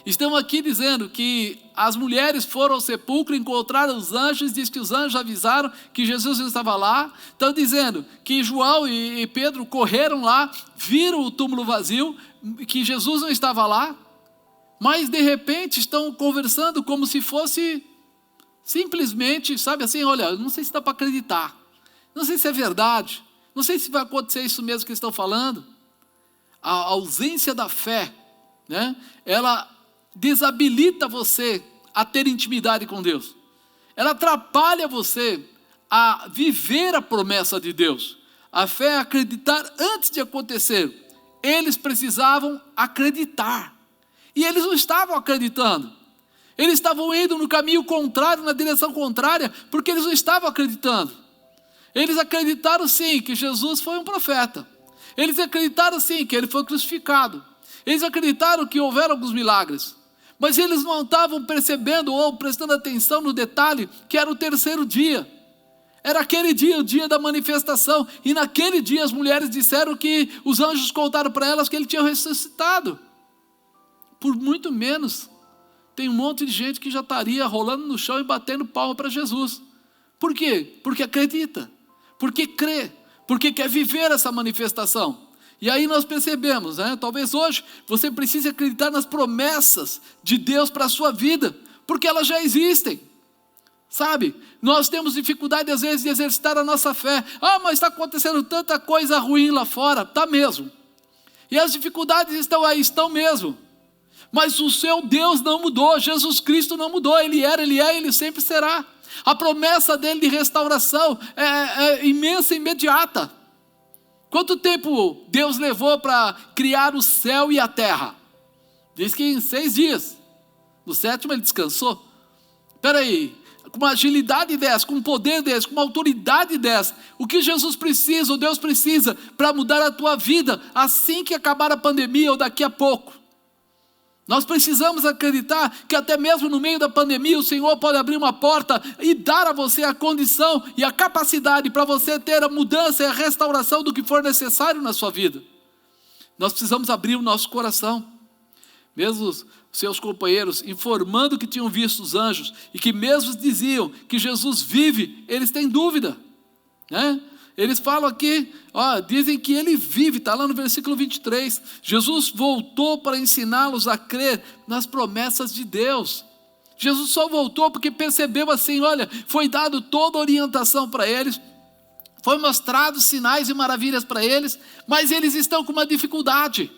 estão aqui dizendo que as mulheres foram ao sepulcro, encontraram os anjos, diz que os anjos avisaram que Jesus não estava lá. Estão dizendo que João e Pedro correram lá, viram o túmulo vazio, que Jesus não estava lá, mas de repente estão conversando como se fosse simplesmente, sabe assim, olha, não sei se dá para acreditar, não sei se é verdade, não sei se vai acontecer isso mesmo que eles estão falando. A ausência da fé, né, ela desabilita você a ter intimidade com Deus. Ela atrapalha você a viver a promessa de Deus. A fé é acreditar antes de acontecer. Eles precisavam acreditar. E eles não estavam acreditando. Eles estavam indo no caminho contrário, na direção contrária, porque eles não estavam acreditando. Eles acreditaram sim que Jesus foi um profeta. Eles acreditaram sim que ele foi crucificado. Eles acreditaram que houveram alguns milagres. Mas eles não estavam percebendo ou prestando atenção no detalhe que era o terceiro dia. Era aquele dia, o dia da manifestação. E naquele dia as mulheres disseram que os anjos contaram para elas que ele tinha ressuscitado. Por muito menos, tem um monte de gente que já estaria rolando no chão e batendo palma para Jesus. Por quê? Porque acredita, porque crê, porque quer viver essa manifestação. E aí nós percebemos, né? Talvez hoje você precise acreditar nas promessas de Deus para a sua vida, porque elas já existem. Sabe, nós temos dificuldade às vezes de exercitar a nossa fé. Mas está acontecendo tanta coisa ruim lá fora. Está mesmo. E as dificuldades estão aí, estão mesmo. Mas o seu Deus não mudou, Jesus Cristo não mudou. Ele era, Ele é, Ele sempre será. A promessa dele de restauração é imensa e imediata. Quanto tempo Deus levou para criar o céu e a terra? Diz que em 6 dias. No 7º ele descansou. Espera aí, com uma agilidade dessa, com um poder desse, com uma autoridade dessa, o que Jesus precisa, o Deus precisa para mudar a tua vida assim que acabar a pandemia ou daqui a pouco? Nós precisamos acreditar que até mesmo no meio da pandemia o Senhor pode abrir uma porta e dar a você a condição e a capacidade para você ter a mudança e a restauração do que for necessário na sua vida. Nós precisamos abrir o nosso coração. Mesmo os seus companheiros informando que tinham visto os anjos e que mesmo diziam que Jesus vive, eles têm dúvida, né? Eles falam aqui, dizem que ele vive, está lá no versículo 23. Jesus voltou para ensiná-los a crer nas promessas de Deus. Jesus só voltou porque percebeu assim, olha, foi dado toda a orientação para eles, foi mostrado sinais e maravilhas para eles, mas eles estão com uma dificuldade.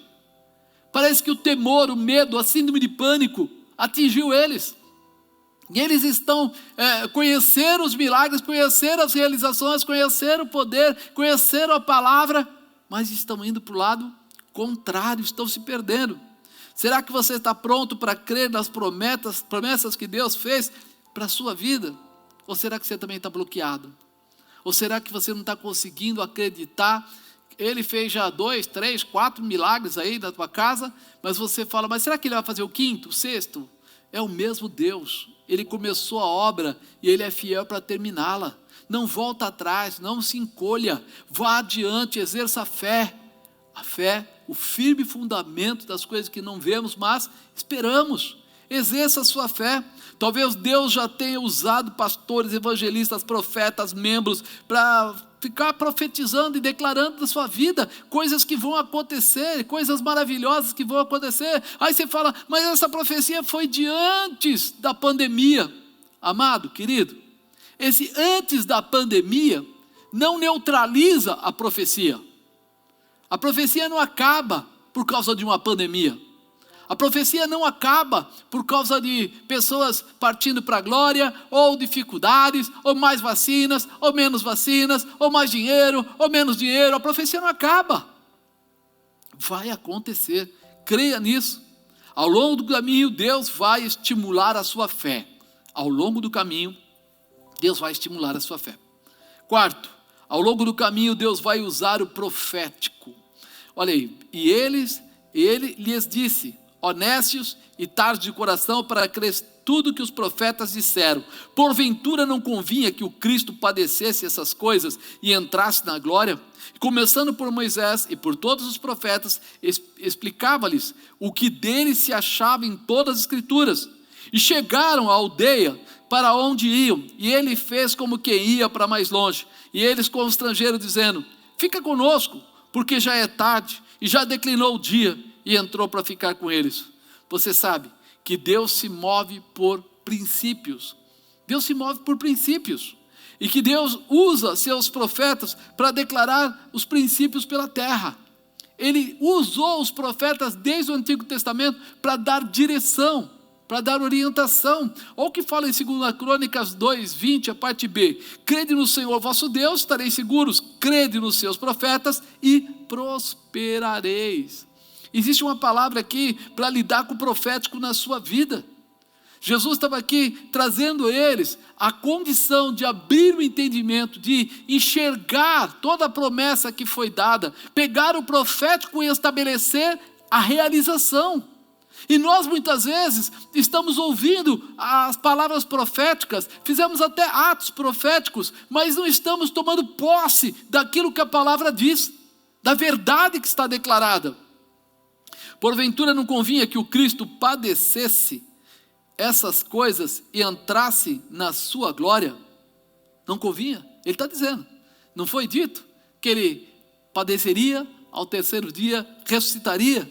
Parece que o temor, o medo, a síndrome de pânico atingiu eles. E eles estão conheceram os milagres, conheceram as realizações, conheceram o poder, conheceram a palavra, mas estão indo para o lado contrário, estão se perdendo. Será que você está pronto para crer nas promessas que Deus fez para a sua vida? Ou será que você também está bloqueado? Ou será que você não está conseguindo acreditar? Ele fez já 2, 3, 4 milagres aí na tua casa, mas você fala, mas será que ele vai fazer o 5º, o 6º? É o mesmo Deus. Ele começou a obra e Ele é fiel para terminá-la. Não volta atrás, não se encolha, vá adiante, exerça a fé. A fé, o firme fundamento das coisas que não vemos, mas esperamos. Exerça a sua fé. Talvez Deus já tenha usado pastores, evangelistas, profetas, membros, para ficar profetizando e declarando na sua vida coisas que vão acontecer, coisas maravilhosas que vão acontecer. Aí você fala, mas essa profecia foi de antes da pandemia. Amado, querido, esse antes da pandemia não neutraliza a profecia. A profecia não acaba por causa de uma pandemia. A profecia não acaba por causa de pessoas partindo para a glória, ou dificuldades, ou mais vacinas, ou menos vacinas, ou mais dinheiro, ou menos dinheiro. A profecia não acaba. Vai acontecer, creia nisso. Ao longo do caminho, Deus vai estimular a sua fé. Ao longo do caminho, Deus vai estimular a sua fé. Quarto, ao longo do caminho, Deus vai usar o profético. Olha aí, e ele lhes disse: honestos e tardos de coração, para crer tudo que os profetas disseram. Porventura não convinha que o Cristo padecesse essas coisas e entrasse na glória? Começando por Moisés e por todos os profetas, explicava-lhes o que dele se achava em todas as escrituras. E chegaram à aldeia para onde iam, e ele fez como que ia para mais longe. E eles constrangeram, dizendo: fica conosco, porque já é tarde, e já declinou o dia. E entrou para ficar com eles. Você sabe que Deus se move por princípios. Deus se move por princípios. E que Deus usa seus profetas para declarar os princípios pela terra. Ele usou os profetas desde o Antigo Testamento para dar direção, para dar orientação. Olha o que fala em 2 Crônicas 2:20, a parte B. Crede no Senhor vosso Deus, estareis seguros. Crede nos seus profetas e prosperareis. Existe uma palavra aqui para lidar com o profético na sua vida. Jesus estava aqui trazendo a eles a condição de abrir o entendimento, de enxergar toda a promessa que foi dada, pegar o profético e estabelecer a realização. E nós muitas vezes estamos ouvindo as palavras proféticas, fizemos até atos proféticos, mas não estamos tomando posse daquilo que a palavra diz, da verdade que está declarada. Porventura não convinha que o Cristo padecesse essas coisas e entrasse na sua glória? Não convinha? Ele está dizendo. Não foi dito que ele padeceria, ao terceiro dia ressuscitaria?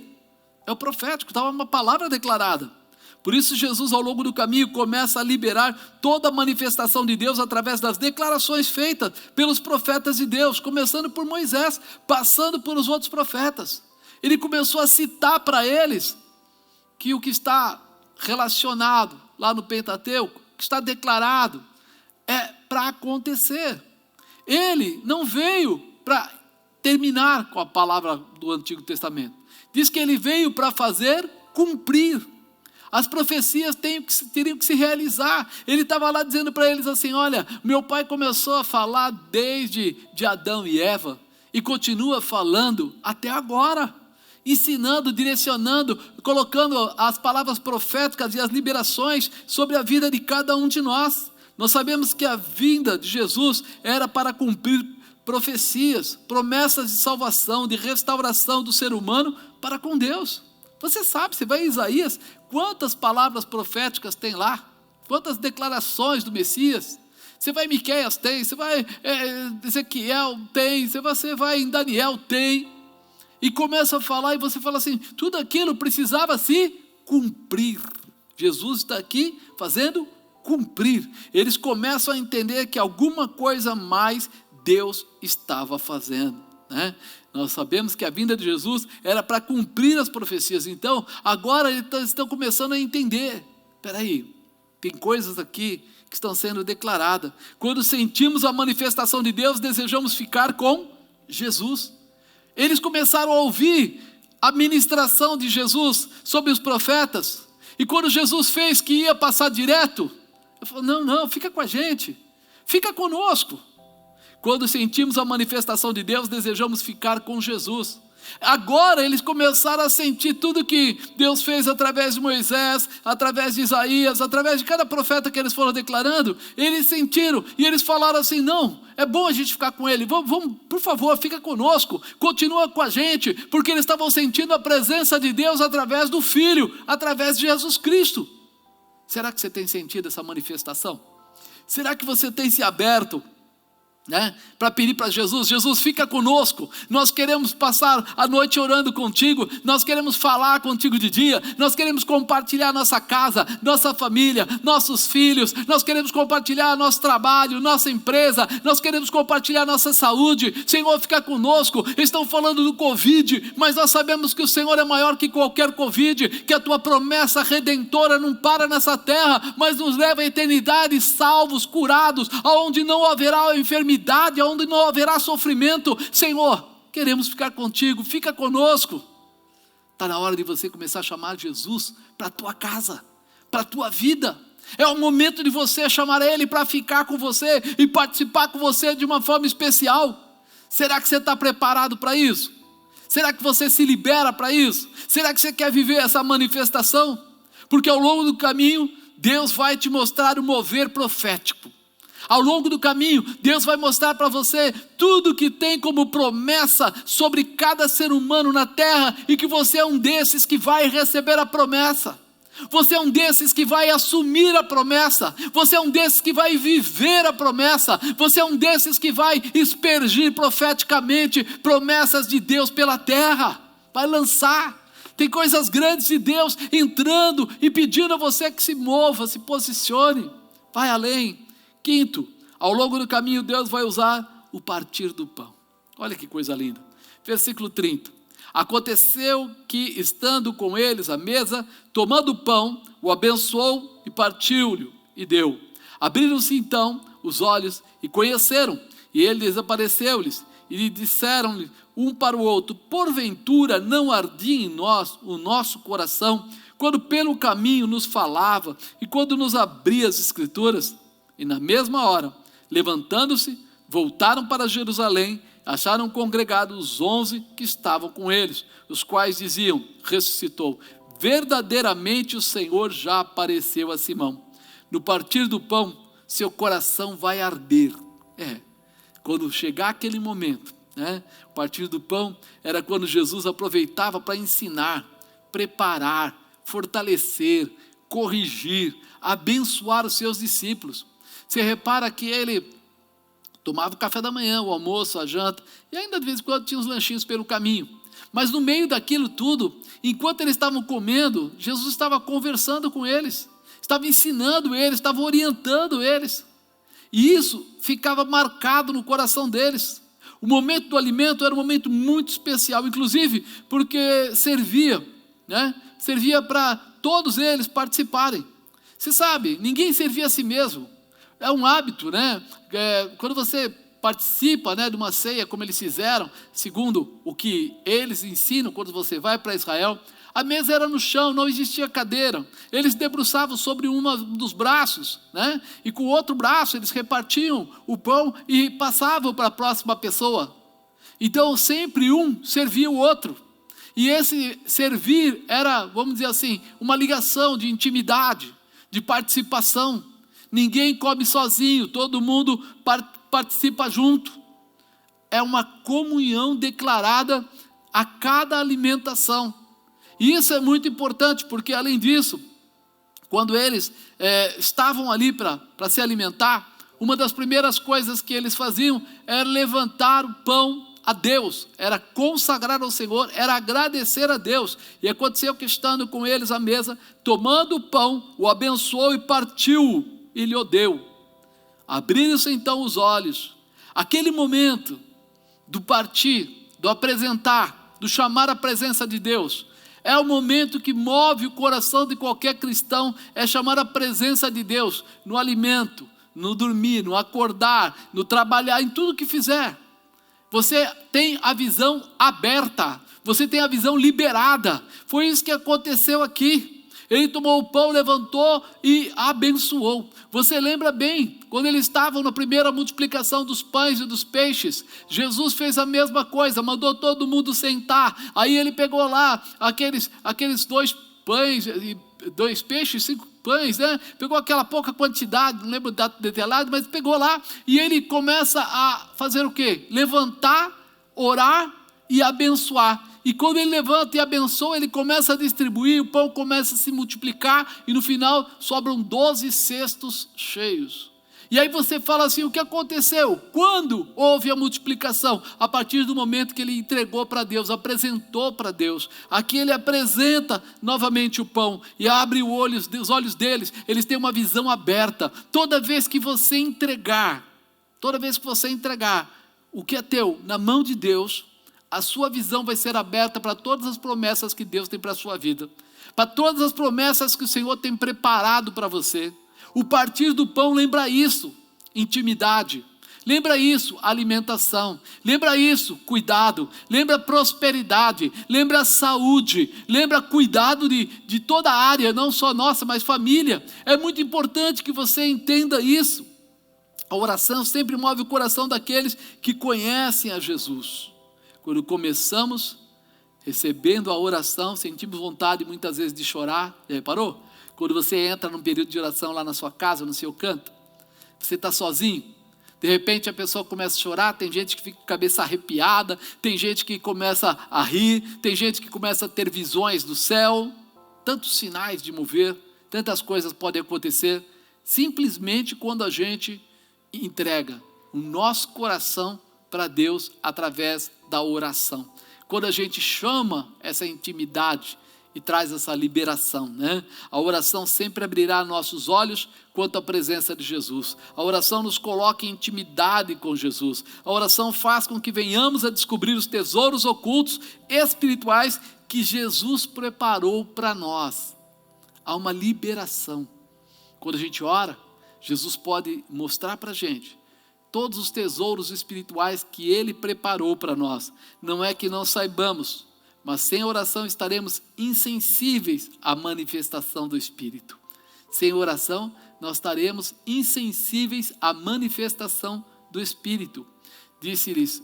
É o profético, estava uma palavra declarada. Por isso Jesus, ao longo do caminho, começa a liberar toda a manifestação de Deus através das declarações feitas pelos profetas de Deus, começando por Moisés, passando por os outros profetas. Ele começou a citar para eles que o que está relacionado lá no Pentateuco, que está declarado, é para acontecer. Ele não veio para terminar com a palavra do Antigo Testamento. Diz que ele veio para fazer cumprir. As profecias teriam que se realizar. Ele estava lá dizendo para eles assim: olha, meu pai começou a falar desde de Adão e Eva e continua falando até agora. Ensinando, direcionando, colocando as palavras proféticas e as liberações sobre a vida de cada um de nós. Nós sabemos que a vinda de Jesus era para cumprir profecias, promessas de salvação, de restauração do ser humano para com Deus. Você sabe, você vai em Isaías, quantas palavras proféticas tem lá, quantas declarações do Messias. Você vai em Miqueias, tem, você vai em Ezequiel, tem, você vai em Daniel, tem. E começa a falar, e você fala assim: tudo aquilo precisava se cumprir. Jesus está aqui fazendo cumprir. Eles começam a entender que alguma coisa mais Deus estava fazendo, né? Nós sabemos que a vinda de Jesus era para cumprir as profecias. Então, agora eles estão começando a entender. Espera aí, tem coisas aqui que estão sendo declaradas. Quando sentimos a manifestação de Deus, desejamos ficar com Jesus. Eles começaram a ouvir a ministração de Jesus sobre os profetas. E quando Jesus fez que ia passar direto, ele falou: não, fica com a gente, fica conosco. Quando sentimos a manifestação de Deus, desejamos ficar com Jesus. Agora eles começaram a sentir tudo que Deus fez através de Moisés, através de Isaías, através de cada profeta que eles foram declarando. Eles sentiram e eles falaram assim: não, é bom a gente ficar com ele, vamos, por favor, fica conosco, continua com a gente, porque eles estavam sentindo a presença de Deus através do Filho, através de Jesus Cristo. Será que você tem sentido essa manifestação? Será que você tem se aberto Para pedir para Jesus: Jesus, fica conosco, nós queremos passar a noite orando contigo, nós queremos falar contigo de dia, nós queremos compartilhar nossa casa, nossa família, nossos filhos, nós queremos compartilhar nosso trabalho, nossa empresa, nós queremos compartilhar nossa saúde. Senhor, fica conosco. Estão falando do Covid, mas nós sabemos que o Senhor é maior que qualquer Covid, que a tua promessa redentora não para nessa terra, mas nos leva à eternidade, salvos, curados, aonde não haverá enfermidade, onde não haverá sofrimento. Senhor, queremos ficar contigo, fica conosco. Está na hora de você começar a chamar Jesus para a tua casa, para a tua vida. É o momento de você chamar Ele para ficar com você e participar com você de uma forma especial. Será que você está preparado para isso? Será que você se libera para isso? Será que você quer viver essa manifestação? Porque ao longo do caminho, Deus vai te mostrar o mover profético. Ao longo do caminho, Deus vai mostrar para você tudo que tem como promessa sobre cada ser humano na terra, e que você é um desses que vai receber a promessa. Você é um desses que vai assumir a promessa. Você é um desses que vai viver a promessa. Você é um desses que vai espergir profeticamente promessas de Deus pela terra. Vai lançar. Tem coisas grandes de Deus entrando e pedindo a você que se mova, se posicione. Vai além. Quinto, ao longo do caminho Deus vai usar o partir do pão. Olha que coisa linda. Versículo 30. Aconteceu que, estando com eles à mesa, tomando o pão, o abençoou e partiu-lhe e deu. Abriram-se então os olhos e conheceram, e ele desapareceu-lhes, e lhe disseram-lhe um para o outro: porventura não ardia em nós o nosso coração, quando pelo caminho nos falava e quando nos abria as Escrituras? E na mesma hora, levantando-se, voltaram para Jerusalém, acharam congregados os 11 que estavam com eles, os quais diziam: ressuscitou, verdadeiramente o Senhor já apareceu a Simão. No partir do pão, seu coração vai arder. Quando chegar aquele momento, o partir do pão era quando Jesus aproveitava para ensinar, preparar, fortalecer, corrigir, abençoar os seus discípulos. Você repara que ele tomava o café da manhã, o almoço, a janta, e ainda de vez em quando tinha uns lanchinhos pelo caminho. Mas no meio daquilo tudo, enquanto eles estavam comendo, Jesus estava conversando com eles, estava ensinando eles, estava orientando eles. E isso ficava marcado no coração deles. O momento do alimento era um momento muito especial, inclusive porque servia para todos eles participarem. Você sabe, ninguém servia a si mesmo. É um hábito, quando você participa, de uma ceia, como eles fizeram, segundo o que eles ensinam quando você vai para Israel, a mesa era no chão, não existia cadeira. Eles debruçavam sobre um dos braços, e com o outro braço eles repartiam o pão e passavam para a próxima pessoa. Então sempre um servia o outro. E esse servir era, vamos dizer assim, uma ligação de intimidade, de participação. Ninguém come sozinho, todo mundo participa junto. É uma comunhão declarada a cada alimentação. E isso é muito importante, porque além disso, quando eles estavam ali para se alimentar, uma das primeiras coisas que eles faziam era levantar o pão a Deus, era consagrar ao Senhor, era agradecer a Deus. E aconteceu que, estando com eles à mesa, tomando o pão, o abençoou e partiu e lhe deu. Abriram-se então os olhos. Aquele momento do partir, do apresentar, do chamar a presença de Deus, é o momento que move o coração de qualquer cristão, é chamar a presença de Deus no alimento, no dormir, no acordar, no trabalhar, em tudo que fizer. Você tem a visão aberta, você tem a visão liberada. Foi isso que aconteceu aqui. Ele tomou o pão, levantou e abençoou. Você lembra bem, quando eles estavam na primeira multiplicação dos pães e dos peixes, Jesus fez a mesma coisa, mandou todo mundo sentar. Aí ele pegou lá aqueles 2 pães e 2 peixes, 5 pães, pegou aquela pouca quantidade, não lembro da detalhado, mas pegou lá e ele começa a fazer o quê? Levantar, orar e abençoar. E quando ele levanta e abençoa, ele começa a distribuir, o pão começa a se multiplicar e no final sobram 12 cestos cheios. E aí você fala assim, o que aconteceu? Quando houve a multiplicação? A partir do momento que ele entregou para Deus, apresentou para Deus. Aqui ele apresenta novamente o pão e abre os olhos deles, eles têm uma visão aberta. Toda vez que você entregar o que é teu na mão de Deus, a sua visão vai ser aberta para todas as promessas que Deus tem para a sua vida, para todas as promessas que o Senhor tem preparado para você. O partir do pão lembra isso, intimidade. Lembra isso, alimentação. Lembra isso, cuidado. Lembra prosperidade. Lembra saúde. Lembra cuidado de toda a área, não só nossa, mas família. É muito importante que você entenda isso. A oração sempre move o coração daqueles que conhecem a Jesus. Quando começamos recebendo a oração, sentimos vontade muitas vezes de chorar. Já reparou? Quando você entra num período de oração lá na sua casa, no seu canto, você está sozinho, de repente a pessoa começa a chorar, tem gente que fica com a cabeça arrepiada, tem gente que começa a rir, tem gente que começa a ter visões do céu, tantos sinais de mover, tantas coisas podem acontecer, simplesmente quando a gente entrega o nosso coração para Deus através da oração. Quando a gente chama essa intimidade e traz essa liberação, né? A oração sempre abrirá nossos olhos quanto à presença de Jesus. A oração nos coloca em intimidade com Jesus. A oração faz com que venhamos a descobrir os tesouros ocultos espirituais que Jesus preparou para nós. Há uma liberação. Quando a gente ora, Jesus pode mostrar para a gente todos os tesouros espirituais que Ele preparou para nós. Não é que não saibamos, mas sem oração estaremos insensíveis à manifestação do Espírito. Sem oração, nós estaremos insensíveis à manifestação do Espírito. Disse-lhes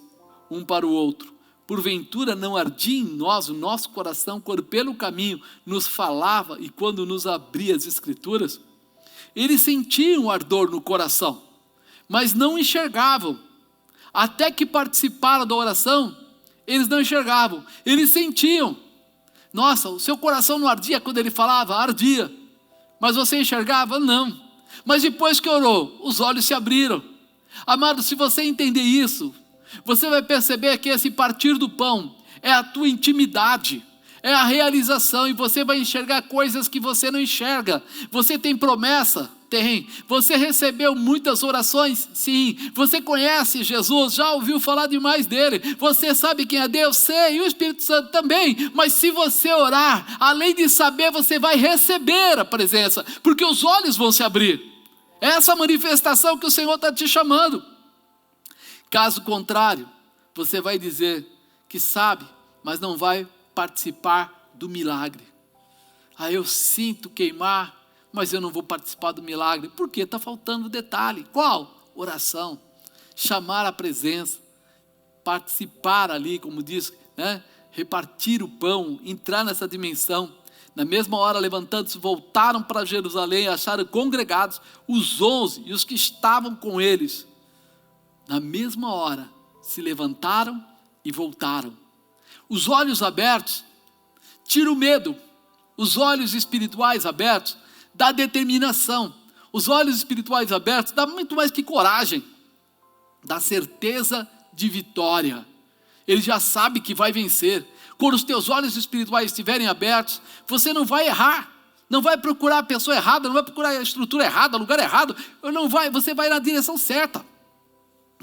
um para o outro, porventura não ardia em nós o nosso coração quando pelo caminho nos falava e quando nos abria as Escrituras? Eles sentiam um ardor no coração, mas não enxergavam. Até que participaram da oração, eles não enxergavam, eles sentiam. Nossa, o seu coração não ardia quando ele falava? Ardia. Mas você enxergava? Não. Mas depois que orou, os olhos se abriram. Amado, se você entender isso, você vai perceber que esse partir do pão é a tua intimidade, é a realização, e você vai enxergar coisas que você não enxerga. Você tem promessa? Tem. Você recebeu muitas orações? Sim. Você conhece Jesus? Já ouviu falar demais dele? Você sabe quem é Deus? Sei. E o Espírito Santo também. Mas se você orar, além de saber, você vai receber a presença, porque os olhos vão se abrir. É essa manifestação que o Senhor está te chamando. Caso contrário, você vai dizer que sabe, mas não vai participar do milagre. Eu sinto queimar, mas eu não vou participar do milagre. Por quê? Está faltando detalhe. Qual? Oração. Chamar a presença. Participar ali, como diz, né? Repartir o pão, entrar nessa dimensão. Na mesma hora, levantando-se, voltaram para Jerusalém e acharam congregados os 11 e os que estavam com eles. Na mesma hora, se levantaram e voltaram. Os olhos abertos, tira o medo. Os olhos espirituais abertos, dá determinação. Os olhos espirituais abertos dá muito mais que coragem, dá certeza de vitória. Ele já sabe que vai vencer. Quando os teus olhos espirituais estiverem abertos, você não vai errar, não vai procurar a pessoa errada, não vai procurar a estrutura errada, o lugar errado, você vai na direção certa,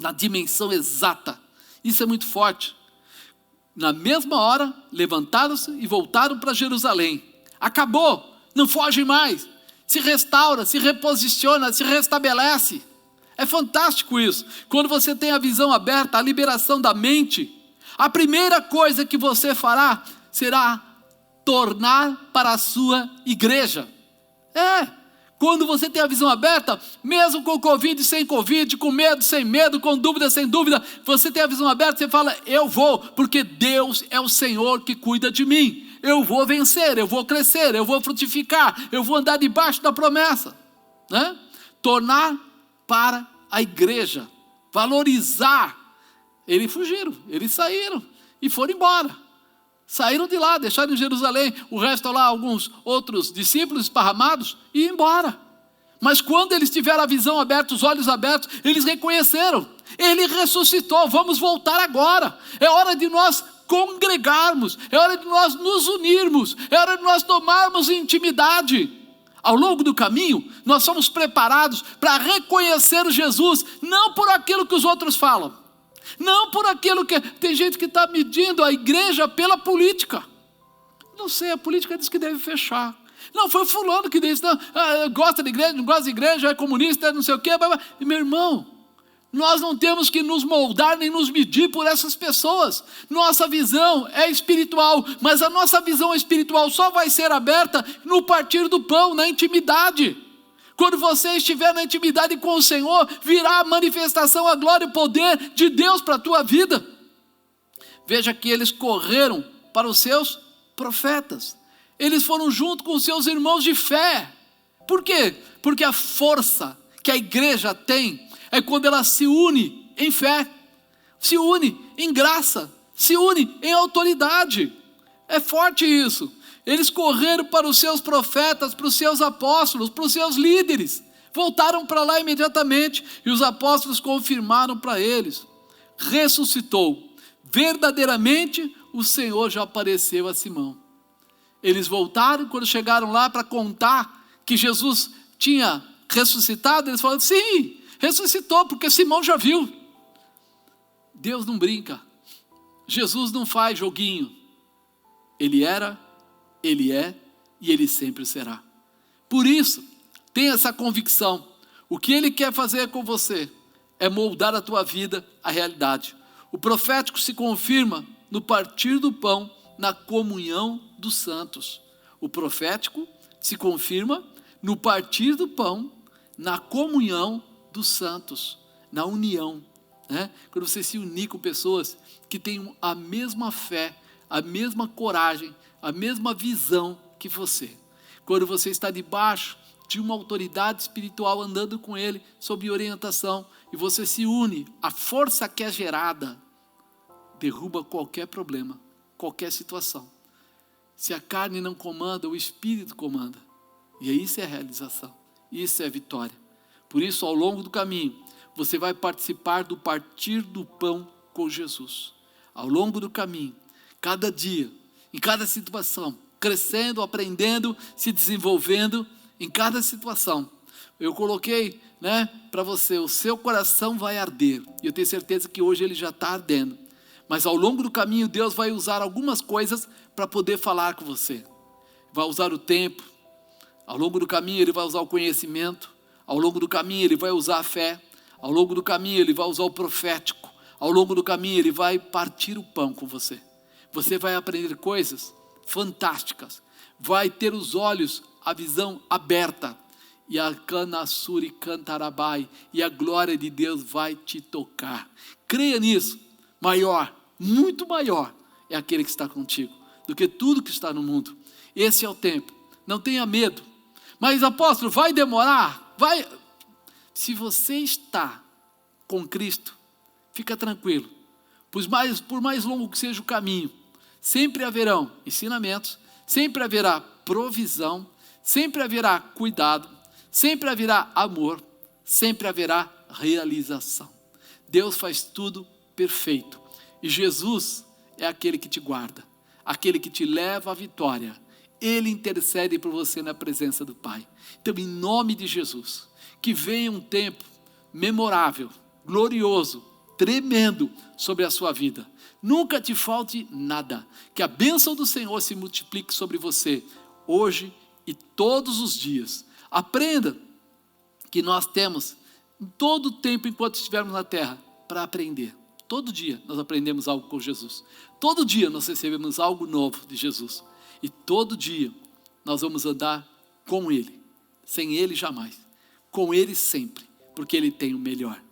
na dimensão exata. Isso é muito forte. Na mesma hora, levantaram-se e voltaram para Jerusalém. Acabou, não foge mais. Se restaura, se reposiciona, se restabelece. É fantástico isso. Quando você tem a visão aberta, a liberação da mente, a primeira coisa que você fará será tornar para a sua igreja. Quando você tem a visão aberta, mesmo com Covid, sem Covid, com medo, sem medo, com dúvida, sem dúvida, você tem a visão aberta, você fala, eu vou, porque Deus é o Senhor que cuida de mim. Eu vou vencer, eu vou crescer, eu vou frutificar, eu vou andar debaixo da promessa. Né? Tornar para a igreja, valorizar. Eles fugiram, eles saíram e foram embora. Saíram de lá, deixaram em Jerusalém, o resto lá, alguns outros discípulos esparramados, e iam embora. Mas quando eles tiveram a visão aberta, os olhos abertos, eles reconheceram. Ele ressuscitou, vamos voltar agora. É hora de nós congregarmos, é hora de nós nos unirmos, é hora de nós tomarmos intimidade. Ao longo do caminho, nós somos preparados para reconhecer Jesus, não por aquilo que os outros falam, não por aquilo que... Tem gente que está medindo a igreja pela política. Não sei, a política diz que deve fechar. Não, foi fulano que disse, não, gosta de igreja, não gosta de igreja, é comunista, não sei o quê. E, meu irmão, nós não temos que nos moldar nem nos medir por essas pessoas. Nossa visão é espiritual, mas a nossa visão espiritual só vai ser aberta no partir do pão, na intimidade. Quando você estiver na intimidade com o Senhor, virá a manifestação, a glória e o poder de Deus para a tua vida. Veja que eles correram para os seus profetas. Eles foram junto com os seus irmãos de fé. Por quê? Porque a força que a igreja tem é quando ela se une em fé, se une em graça, se une em autoridade. É forte isso. Eles correram para os seus profetas, para os seus apóstolos, para os seus líderes. Voltaram para lá imediatamente e os apóstolos confirmaram para eles. Ressuscitou. Verdadeiramente o Senhor já apareceu a Simão. Eles voltaram, quando chegaram lá para contar que Jesus tinha ressuscitado, eles falaram, sim, ressuscitou, porque Simão já viu. Deus não brinca. Jesus não faz joguinho. Ele era, Ele é e Ele sempre será. Por isso, tenha essa convicção. O que Ele quer fazer com você é moldar a tua vida à realidade. O profético se confirma no partir do pão, na comunhão dos santos. O profético se confirma no partir do pão, na comunhão dos santos, na união, né? Quando você se unir com pessoas que têm a mesma fé, a mesma coragem, a mesma visão que você. Quando você está debaixo de uma autoridade espiritual andando com ele, sob orientação, e você se une, a força que é gerada derruba qualquer problema, qualquer situação. Se a carne não comanda, o Espírito comanda. E isso é a realização, isso é a vitória. Por isso, ao longo do caminho, você vai participar do partir do pão com Jesus. Ao longo do caminho, cada dia, em cada situação, crescendo, aprendendo, se desenvolvendo em cada situação. Eu coloquei, para você, o seu coração vai arder. E eu tenho certeza que hoje ele já está ardendo. Mas ao longo do caminho, Deus vai usar algumas coisas para poder falar com você. Vai usar o tempo. Ao longo do caminho, Ele vai usar o conhecimento. Ao longo do caminho, Ele vai usar a fé. Ao longo do caminho, Ele vai usar o profético. Ao longo do caminho, Ele vai partir o pão com você. Você vai aprender coisas fantásticas. Vai ter os olhos, a visão aberta. E a canassuri cantarabai. E a glória de Deus vai te tocar. Creia nisso. Maior, muito maior é aquele que está contigo do que tudo que está no mundo. Esse é o tempo. Não tenha medo. Mas, apóstolo, vai demorar? Vai. Se você está com Cristo, fica tranquilo. Por mais longo que seja o caminho, sempre haverão ensinamentos, sempre haverá provisão, sempre haverá cuidado, sempre haverá amor, sempre haverá realização. Deus faz tudo perfeito. E Jesus é aquele que te guarda, aquele que te leva à vitória. Ele intercede por você na presença do Pai. Então, em nome de Jesus, que venha um tempo memorável, glorioso, tremendo sobre a sua vida. Nunca te falte nada. Que a bênção do Senhor se multiplique sobre você, hoje e todos os dias. Aprenda que nós temos todo o tempo enquanto estivermos na terra para aprender. Todo dia nós aprendemos algo com Jesus. Todo dia nós recebemos algo novo de Jesus. E todo dia nós vamos andar com Ele. Sem Ele jamais. Com Ele sempre. Porque Ele tem o melhor.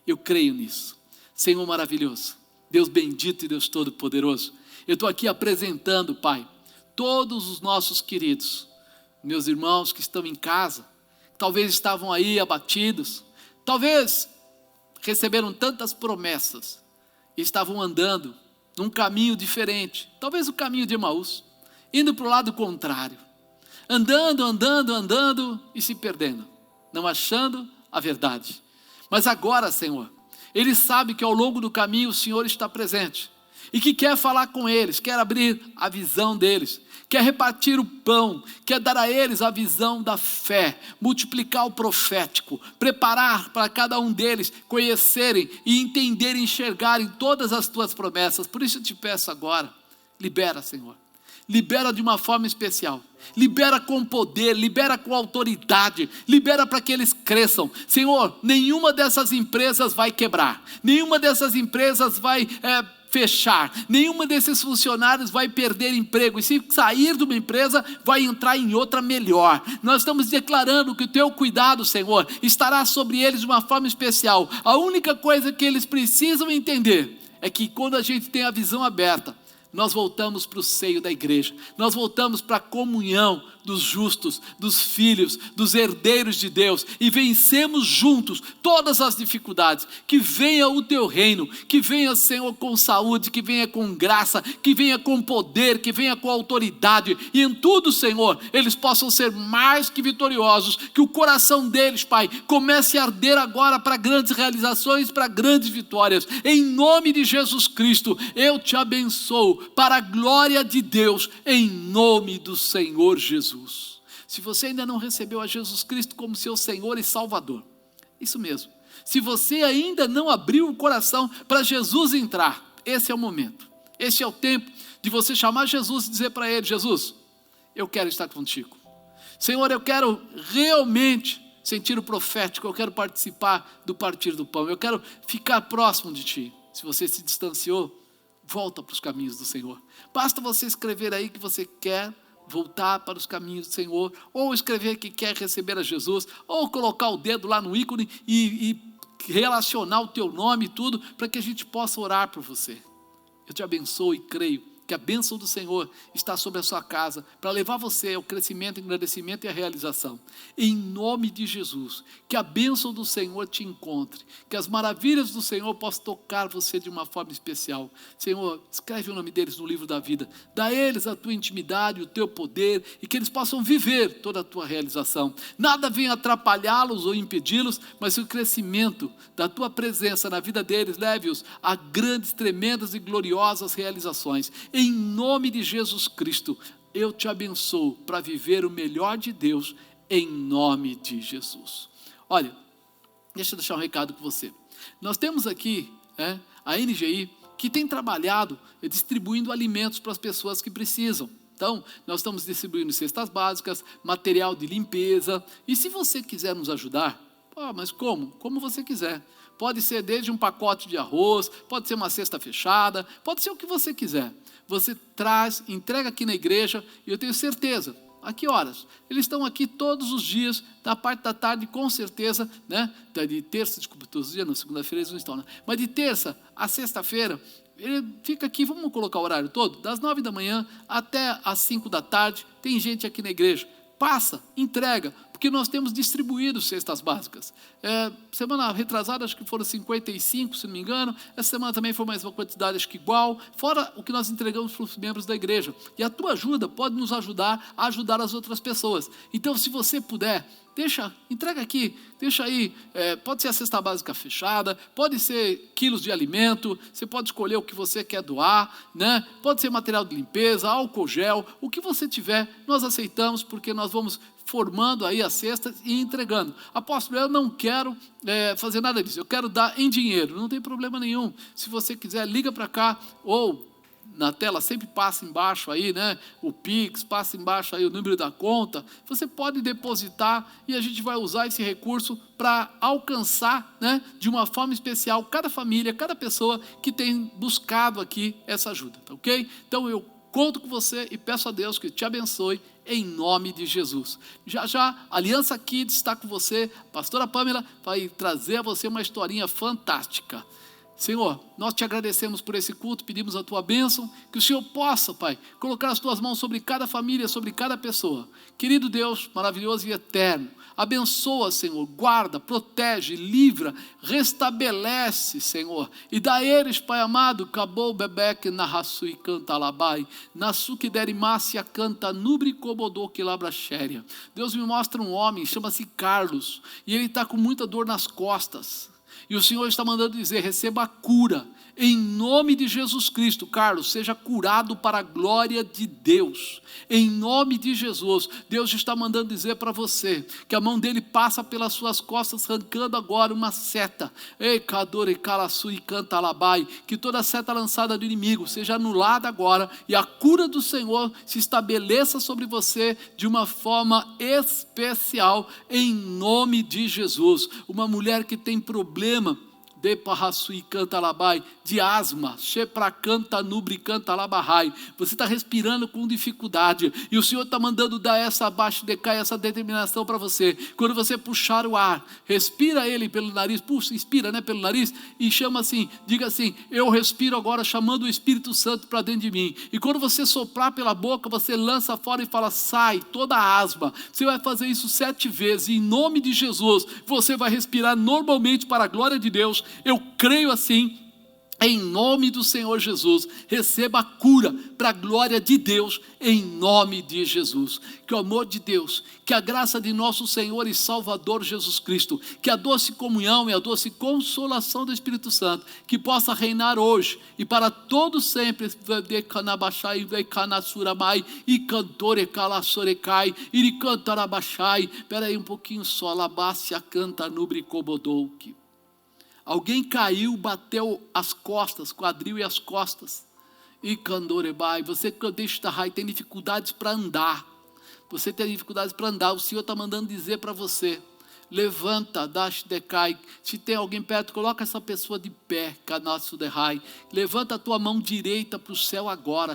Eu creio nisso. Senhor maravilhoso. Deus bendito e Deus todo-poderoso. Eu estou aqui apresentando, Pai, todos os nossos queridos. Meus irmãos que estão em casa. Talvez estavam aí abatidos. Talvez receberam tantas promessas. E estavam andando num caminho diferente, talvez o caminho de Emaús, indo para o lado contrário, andando e se perdendo, não achando a verdade. Mas agora, Senhor, eles sabem que ao longo do caminho o Senhor está presente e que quer falar com eles, quer abrir a visão deles, quer repartir o pão, quer dar a eles a visão da fé, multiplicar o profético, preparar para cada um deles conhecerem e entenderem, enxergarem todas as tuas promessas. Por isso eu te peço agora, libera, Senhor. Libera de uma forma especial, libera com poder, libera com autoridade, libera para que eles cresçam. Senhor, nenhuma dessas empresas vai quebrar, nenhuma dessas empresas vai fechar, nenhuma desses funcionários vai perder emprego, e se sair de uma empresa, vai entrar em outra melhor. Nós estamos declarando que o teu cuidado, Senhor, estará sobre eles de uma forma especial. A única coisa que eles precisam entender é que quando a gente tem a visão aberta, nós voltamos para o seio da igreja, nós voltamos para a comunhão dos justos, dos filhos, dos herdeiros de Deus, e vencemos juntos todas as dificuldades. Que venha o teu reino, que venha, Senhor, com saúde, que venha com graça, que venha com poder, que venha com autoridade, e em tudo, Senhor, eles possam ser mais que vitoriosos, que o coração deles, Pai, comece a arder agora para grandes realizações, para grandes vitórias. Em nome de Jesus Cristo, eu te abençoo, para a glória de Deus, em nome do Senhor Jesus. Se você ainda não recebeu a Jesus Cristo como seu Senhor e Salvador, isso mesmo, se você ainda não abriu o coração para Jesus entrar, esse é o momento, esse é o tempo de você chamar Jesus e dizer para ele: Jesus, eu quero estar contigo, Senhor, eu quero realmente sentir o profético, eu quero participar do partir do pão, eu quero ficar próximo de ti. Se você se distanciou, volta para os caminhos do Senhor. Basta você escrever aí que você quer voltar para os caminhos do Senhor, ou escrever que quer receber a Jesus, ou colocar o dedo lá no ícone e relacionar o teu nome e tudo, para que a gente possa orar por você. Eu te abençoo e creio que a bênção do Senhor está sobre a sua casa, para levar você ao crescimento, engrandecimento e à realização. Em nome de Jesus, que a bênção do Senhor te encontre, que as maravilhas do Senhor possam tocar você de uma forma especial. Senhor, escreve o nome deles no livro da vida, dá a eles a tua intimidade, o teu poder, e que eles possam viver toda a tua realização. Nada venha atrapalhá-los ou impedi-los, mas o crescimento da tua presença na vida deles leve-os a grandes, tremendas e gloriosas realizações. Em nome de Jesus Cristo, eu te abençoo para viver o melhor de Deus, em nome de Jesus. Olha, deixa eu deixar um recado com você. Nós temos aqui a NGI, que tem trabalhado distribuindo alimentos para as pessoas que precisam. Então, nós estamos distribuindo cestas básicas, material de limpeza, e se você quiser nos ajudar, mas como? Como você quiser. Pode ser desde um pacote de arroz, pode ser uma cesta fechada, pode ser o que você quiser. Você traz, entrega aqui na igreja, e eu tenho certeza, a que horas? Eles estão aqui todos os dias, da parte da tarde, com certeza, de terça, desculpa, todos os dias, não, segunda-feira eles não estão, né? Mas de terça a sexta-feira, ele fica aqui, vamos colocar o horário todo, das 9 da manhã até as 5 da tarde, tem gente aqui na igreja. Passa, entrega, porque nós temos distribuído cestas básicas. Semana retrasada, acho que foram 55, se não me engano. Essa semana também foi mais uma quantidade, acho que igual. Fora o que nós entregamos para os membros da igreja. E a tua ajuda pode nos ajudar a ajudar as outras pessoas. Então, se você puder, entrega aqui, deixa aí. Pode ser a cesta básica fechada, pode ser quilos de alimento, você pode escolher o que você quer doar, pode ser material de limpeza, álcool gel, o que você tiver, nós aceitamos, porque nós vamos formando aí as cestas e entregando. Apóstolo, eu não quero fazer nada disso, eu quero dar em dinheiro, não tem problema nenhum. Se você quiser, liga para cá, ou na tela sempre passa embaixo aí, o Pix, passa embaixo aí o número da conta, você pode depositar e a gente vai usar esse recurso para alcançar, de uma forma especial, cada família, cada pessoa que tem buscado aqui essa ajuda, tá ok? Então eu conto com você e peço a Deus que te abençoe em nome de Jesus. Já já, a Aliança Kids está com você, a pastora Pamela vai trazer a você uma historinha fantástica. Senhor, nós te agradecemos por esse culto, pedimos a tua bênção, que o Senhor possa, Pai, colocar as tuas mãos sobre cada família, sobre cada pessoa. Querido Deus, maravilhoso e eterno, abençoa, Senhor, guarda, protege, livra, restabelece, Senhor, e dá a eles, Pai amado, cabou bebeque na raçu e canta labai, na suque derimácia canta nubre cobodô que labra xéria. Deus me mostra um homem, chama-se Carlos, e ele está com muita dor nas costas. E o Senhor está mandando dizer, receba a cura, em nome de Jesus Cristo. Carlos, seja curado para a glória de Deus, em nome de Jesus. Deus está mandando dizer para você, que a mão dele passa pelas suas costas, arrancando agora uma seta, que toda seta lançada do inimigo seja anulada agora, e a cura do Senhor se estabeleça sobre você, de uma forma especial, em nome de Jesus. Uma mulher que tem problema, de asma, você está respirando com dificuldade, e o Senhor está mandando dar essa abaixo de cá, essa determinação para você. Quando você puxar o ar, respira ele pelo nariz, puxa, inspira, né, pelo nariz, e chama assim, diga assim, eu respiro agora, chamando o Espírito Santo para dentro de mim. E quando você soprar pela boca, você lança fora e fala, sai toda a asma. Você vai fazer isso 7 vezes, e em nome de Jesus, você vai respirar normalmente para a glória de Deus. Eu creio assim, em nome do Senhor Jesus. Receba a cura para a glória de Deus, em nome de Jesus. Que o amor de Deus, que a graça de nosso Senhor e Salvador Jesus Cristo, que a doce comunhão e a doce consolação do Espírito Santo, que possa reinar hoje e para todo sempre. Espera aí um pouquinho só. Labácia canta nubre cobodouque. Alguém caiu, bateu as costas, quadril e as costas. E candorebai, você tem dificuldades para andar. Você tem dificuldades para andar. O Senhor está mandando dizer para você, levanta, decai. Se tem alguém perto, coloca essa pessoa de pé, canaço derrai. Levanta a tua mão direita para o céu agora,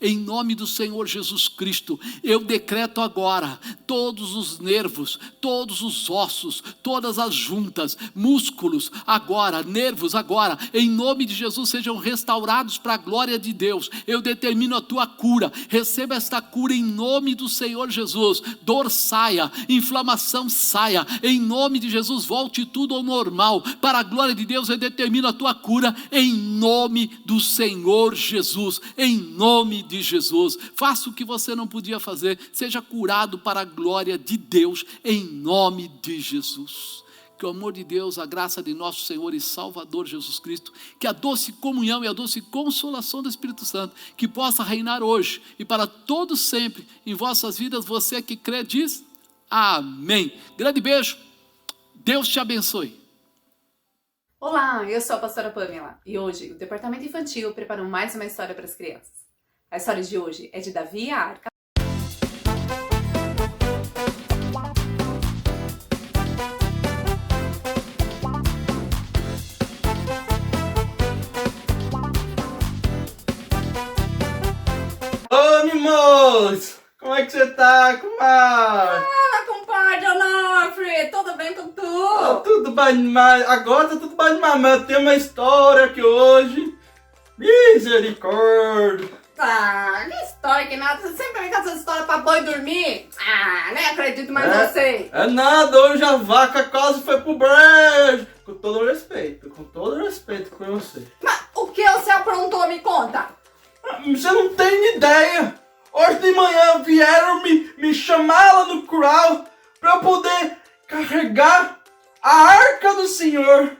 em nome do Senhor Jesus Cristo. Eu decreto agora, todos os nervos, todos os ossos, todas as juntas, músculos, agora, nervos agora, em nome de Jesus, sejam restaurados para a glória de Deus. Eu determino a tua cura, receba esta cura em nome do Senhor Jesus. Dor saia, inflamação saia, em nome de Jesus, volte tudo ao normal, para a glória de Deus. Eu determino a tua cura, em nome do Senhor Jesus, em nome de Jesus. Faça o que você não podia fazer, seja curado para a glória de Deus, em nome de Jesus. Que o amor de Deus, a graça de nosso Senhor e Salvador Jesus Cristo, que a doce comunhão e a doce consolação do Espírito Santo, que possa reinar hoje e para todos sempre em vossas vidas. Você que crê diz amém. Grande beijo, Deus te abençoe. Olá, eu sou a pastora Pamela e hoje o Departamento Infantil preparou mais uma história para as crianças. A história de hoje é de Davi e a Arca. Ô, mimoso! Como é que você tá, comadre? Fala, compadre Onofre! Tudo bem com tu? Tudo bem demais. Agora tá tudo bem demais, mas eu tenho uma história aqui hoje. Misericórdia! Ah, que história que nada. Você sempre vem com essa história pra boi dormir? Ah, nem acredito mais em você. É nada, hoje a vaca quase foi pro brejo. Com todo respeito com você. Mas o que você aprontou, me conta? Você não tem ideia. Hoje de manhã vieram me chamar lá no curral para eu poder carregar a arca do Senhor.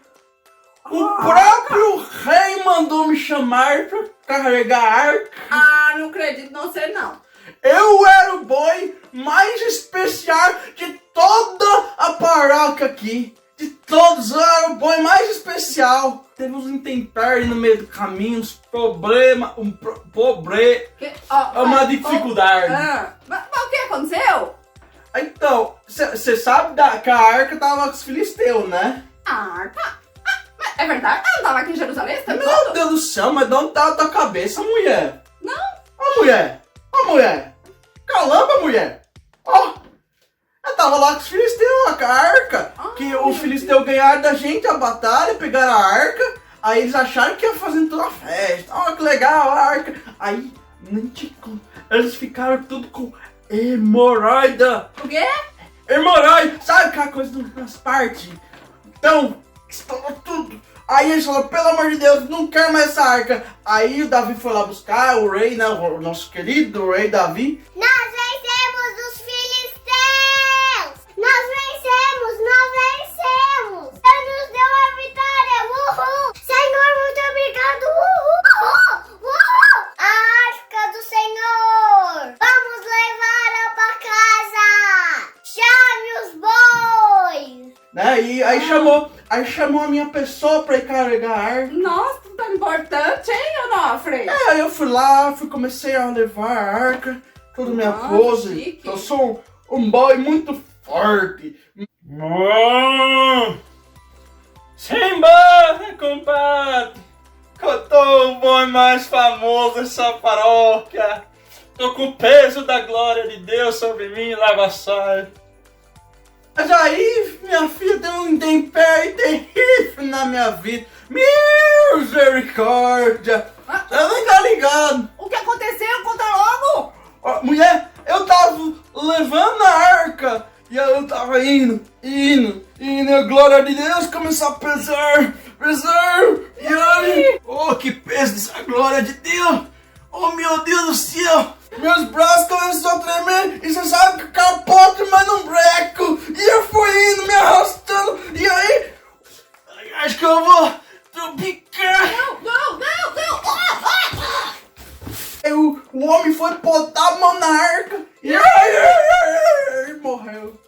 O próprio rei mandou me chamar para carregar a arca. Ah, não acredito, não sei não. Eu era o boi mais especial de toda a paróquia aqui. De todos, eu era o boi mais especial. Teve uns intempéries no meio do caminho, uns problemas, uma dificuldade. Mas o que aconteceu? Então, você sabe que a arca tava com os filisteus, né? A arca? Mas é verdade? Ela não tava aqui em Jerusalém? Tá Meu todo? Deus do céu, mas de onde tá a tua cabeça, mulher? Não? Ó, mulher! Calamba, mulher! Ó! Eu tava lá com os filisteus, com a arca. Que os filisteus ganharam da gente a batalha, pegaram a arca. Aí eles acharam que ia fazer toda a festa. Ó, que legal a arca. Aí, nem te conto. Eles ficaram tudo com hemorroida. O quê? Hemorroida. Sabe aquela coisa nas partes? Então, estourou tudo. Aí eles falaram, pelo amor de Deus, não quero mais essa arca. Aí o Davi foi lá buscar, o rei, né, o nosso querido rei Davi. Nós vencemos os filisteus! Nós vencemos! Nós vencemos! Deus nos deu a vitória! Uhul! Senhor, muito obrigado! Uhul! Uhul! Uhul! A arca do Senhor! Vamos levá-la pra casa! Chame os bois! Né, e aí chamou a minha pessoa pra ir carregar a arca. Nossa, tão importante, hein, Onofre? Aí eu fui lá, comecei a levar a arca, toda minha pose. chique. Eu sou um boy muito forte. Simbora, compadre! Eu tô o boi mais famoso dessa paróquia. Tô com o peso da glória de Deus sobre mim, lavaçaio. Mas aí, minha filha, deu um intempério terrível na minha vida. Misericórdia! Eu nem tá ligado. O que aconteceu? Conta logo! Ó, mulher, eu tava levando a arca. E eu tava indo. E a glória de Deus começou a pesar. E aí, oh, que peso dessa glória de Deus. Oh, meu Deus do céu. Meus braços começaram a tremer. E você sabe que capote, mas não breco. E eu fui indo, me arrastando. E aí, acho que eu vou tropicar. Não! O homem foi botar a mão na arca. E aí, morreu.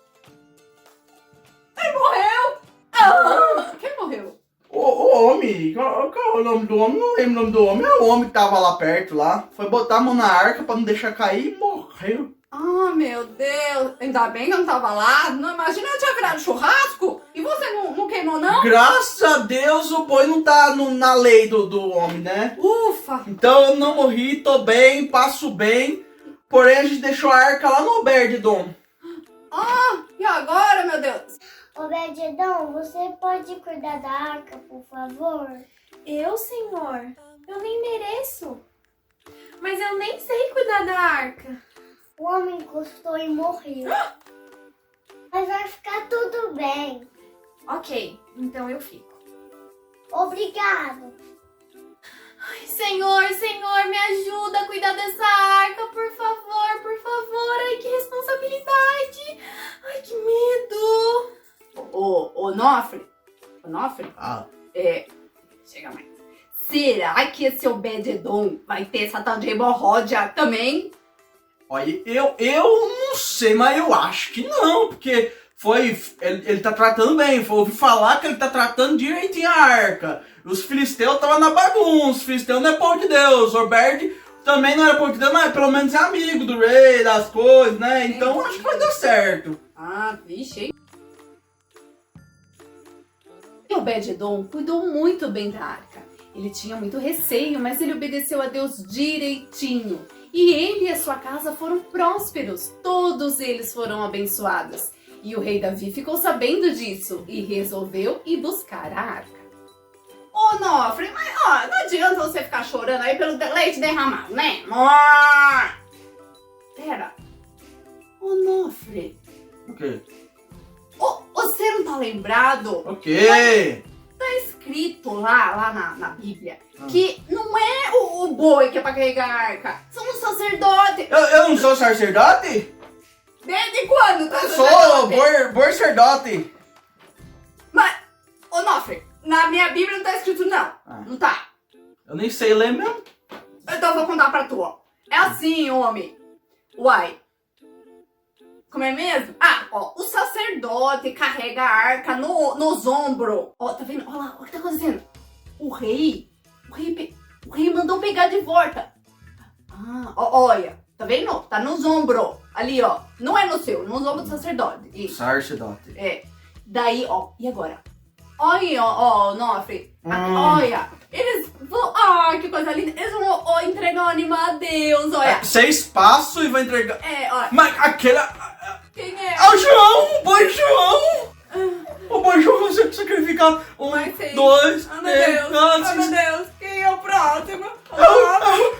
Ele morreu! Ah, quem morreu? O homem, qual é o nome do homem? Não lembro o nome do homem. É o homem que tava lá perto lá. Foi botar a mão na arca pra não deixar cair e morreu. Ah, meu Deus! Ainda bem que eu não tava lá. Não, imagina eu tinha virado churrasco. E você não queimou, não? Graças a Deus o boi não tá na lei do homem, né? Ufa! Então eu não morri, tô bem, passo bem. Porém a gente deixou a arca lá no Obed-edom. Ah, e agora, meu Deus? Obed-edom, você pode cuidar da arca, por favor? Eu, senhor? Eu nem mereço. Mas eu nem sei cuidar da arca. O homem encostou e morreu. Mas vai ficar tudo bem. Ok, então eu fico. Obrigado. Ai, senhor, me ajuda a cuidar dessa arca, por favor, por favor. Ai, que responsabilidade. Ai, que medo. Onofre? Ah, Chega mais. Será que esse Obed-edom vai ter essa tal de hemorroida também? olha, eu não sei, mas eu acho que não, porque ele tá tratando bem. Eu ouvi falar que ele tá tratando direitinho a arca. Os filisteus estavam na bagunça. Os filisteus não é povo de Deus. O Obed também não era povo de Deus, mas pelo menos é amigo do rei, das coisas, né? Então acho que vai dar certo. Ah, vixe. E Obed-edom cuidou muito bem da arca. Ele tinha muito receio, mas ele obedeceu a Deus direitinho. E ele e a sua casa foram prósperos. Todos eles foram abençoados. E o rei Davi ficou sabendo disso e resolveu ir buscar a arca. Ô, Onofre, mas ó, não adianta você ficar chorando aí pelo leite derramado, né? Pera. Onofre, O quê? você não tá lembrado? O quê? Tá escrito lá na Bíblia que não é o boi que é pra carregar a arca, são os sacerdotes. Eu não sou sacerdote? Desde quando tá Eu sou sacerdote? sacerdote. Mas, Onofre, na minha Bíblia não tá escrito não. Não tá. Eu nem sei ler mesmo. Então eu vou contar pra tu, ó. É assim, homem. Uai. Como é mesmo? Ah, ó, o sacerdote carrega a arca nos ombros. Ó, tá vendo? Olha lá, o que tá acontecendo? O rei mandou pegar de volta. Ah, ó, olha, tá vendo? Tá nos ombros. Ali, ó. Não é no seu, nos ombros do sacerdote. Isso. Sacerdote. É. Daí, ó, e agora? Olha, ó, Onofre. Olha, eles vão. Ai, que coisa linda. Eles vão entregar o animal a Deus, olha. 6 passos e vai entregar. É, olha. Mas Quem é? É o João, o boi João. O boi João vai ser sacrificado. 1, Mas sim. 2, Oh, meu 3, Deus. 4, Oh, meu 5. Deus. Quem é o próximo?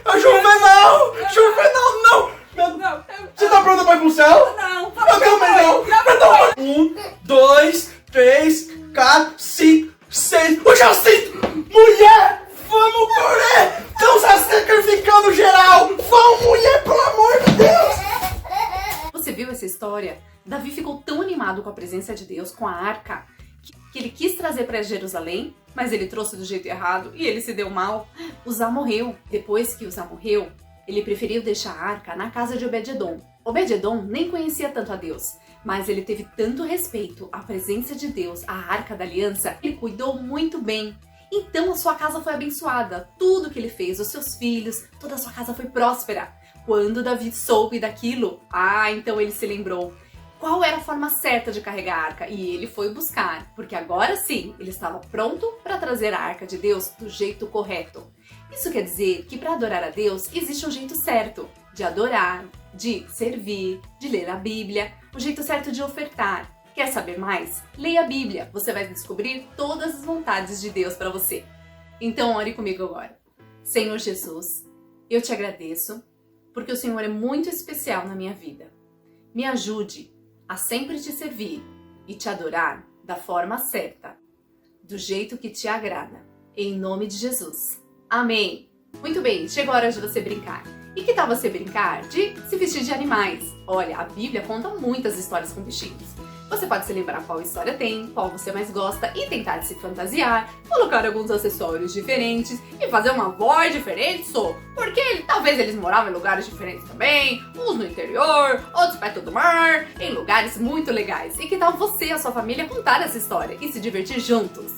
É o Juvenal. Juvenal, não. Não. Você tá pronta pra ir pro céu? Não. Eu também não. Eu também. 1, 2, 3, 4, 5, 6. O Jacinto! Mulher! Vamos correr! Estão se sacrificando geral! Vamos, mulher, pelo amor de Deus! Você viu essa história? Davi ficou tão animado com a presença de Deus, com a arca, que ele quis trazer para Jerusalém, mas ele trouxe do jeito errado e ele se deu mal. Uzá morreu. Depois que Uzá morreu, ele preferiu deixar a arca na casa de Obed-edom. Obed-edom nem conhecia tanto a Deus, mas ele teve tanto respeito à presença de Deus, à arca da aliança, ele cuidou muito bem. Então a sua casa foi abençoada. Tudo que ele fez, os seus filhos, toda a sua casa foi próspera. Quando Davi soube daquilo, então ele se lembrou qual era a forma certa de carregar a arca e ele foi buscar, porque agora sim, ele estava pronto para trazer a arca de Deus do jeito correto. Isso quer dizer que para adorar a Deus existe um jeito certo de adorar, de servir, de ler a Bíblia, o jeito certo de ofertar. Quer saber mais? Leia a Bíblia, você vai descobrir todas as vontades de Deus para você. Então ore comigo agora. Senhor Jesus, eu te agradeço porque o Senhor é muito especial na minha vida. Me ajude a sempre te servir e te adorar da forma certa, do jeito que te agrada. Em nome de Jesus. Amém. Muito bem, chegou a hora de você brincar. E que tal você brincar de se vestir de animais? Olha, a Bíblia conta muitas histórias com bichinhos. Você pode se lembrar qual história tem, qual você mais gosta e tentar se fantasiar, colocar alguns acessórios diferentes e fazer uma voz diferente, porque talvez eles moravam em lugares diferentes também, uns no interior, outros perto do mar, em lugares muito legais. E que tal você e a sua família contar essa história e se divertir juntos?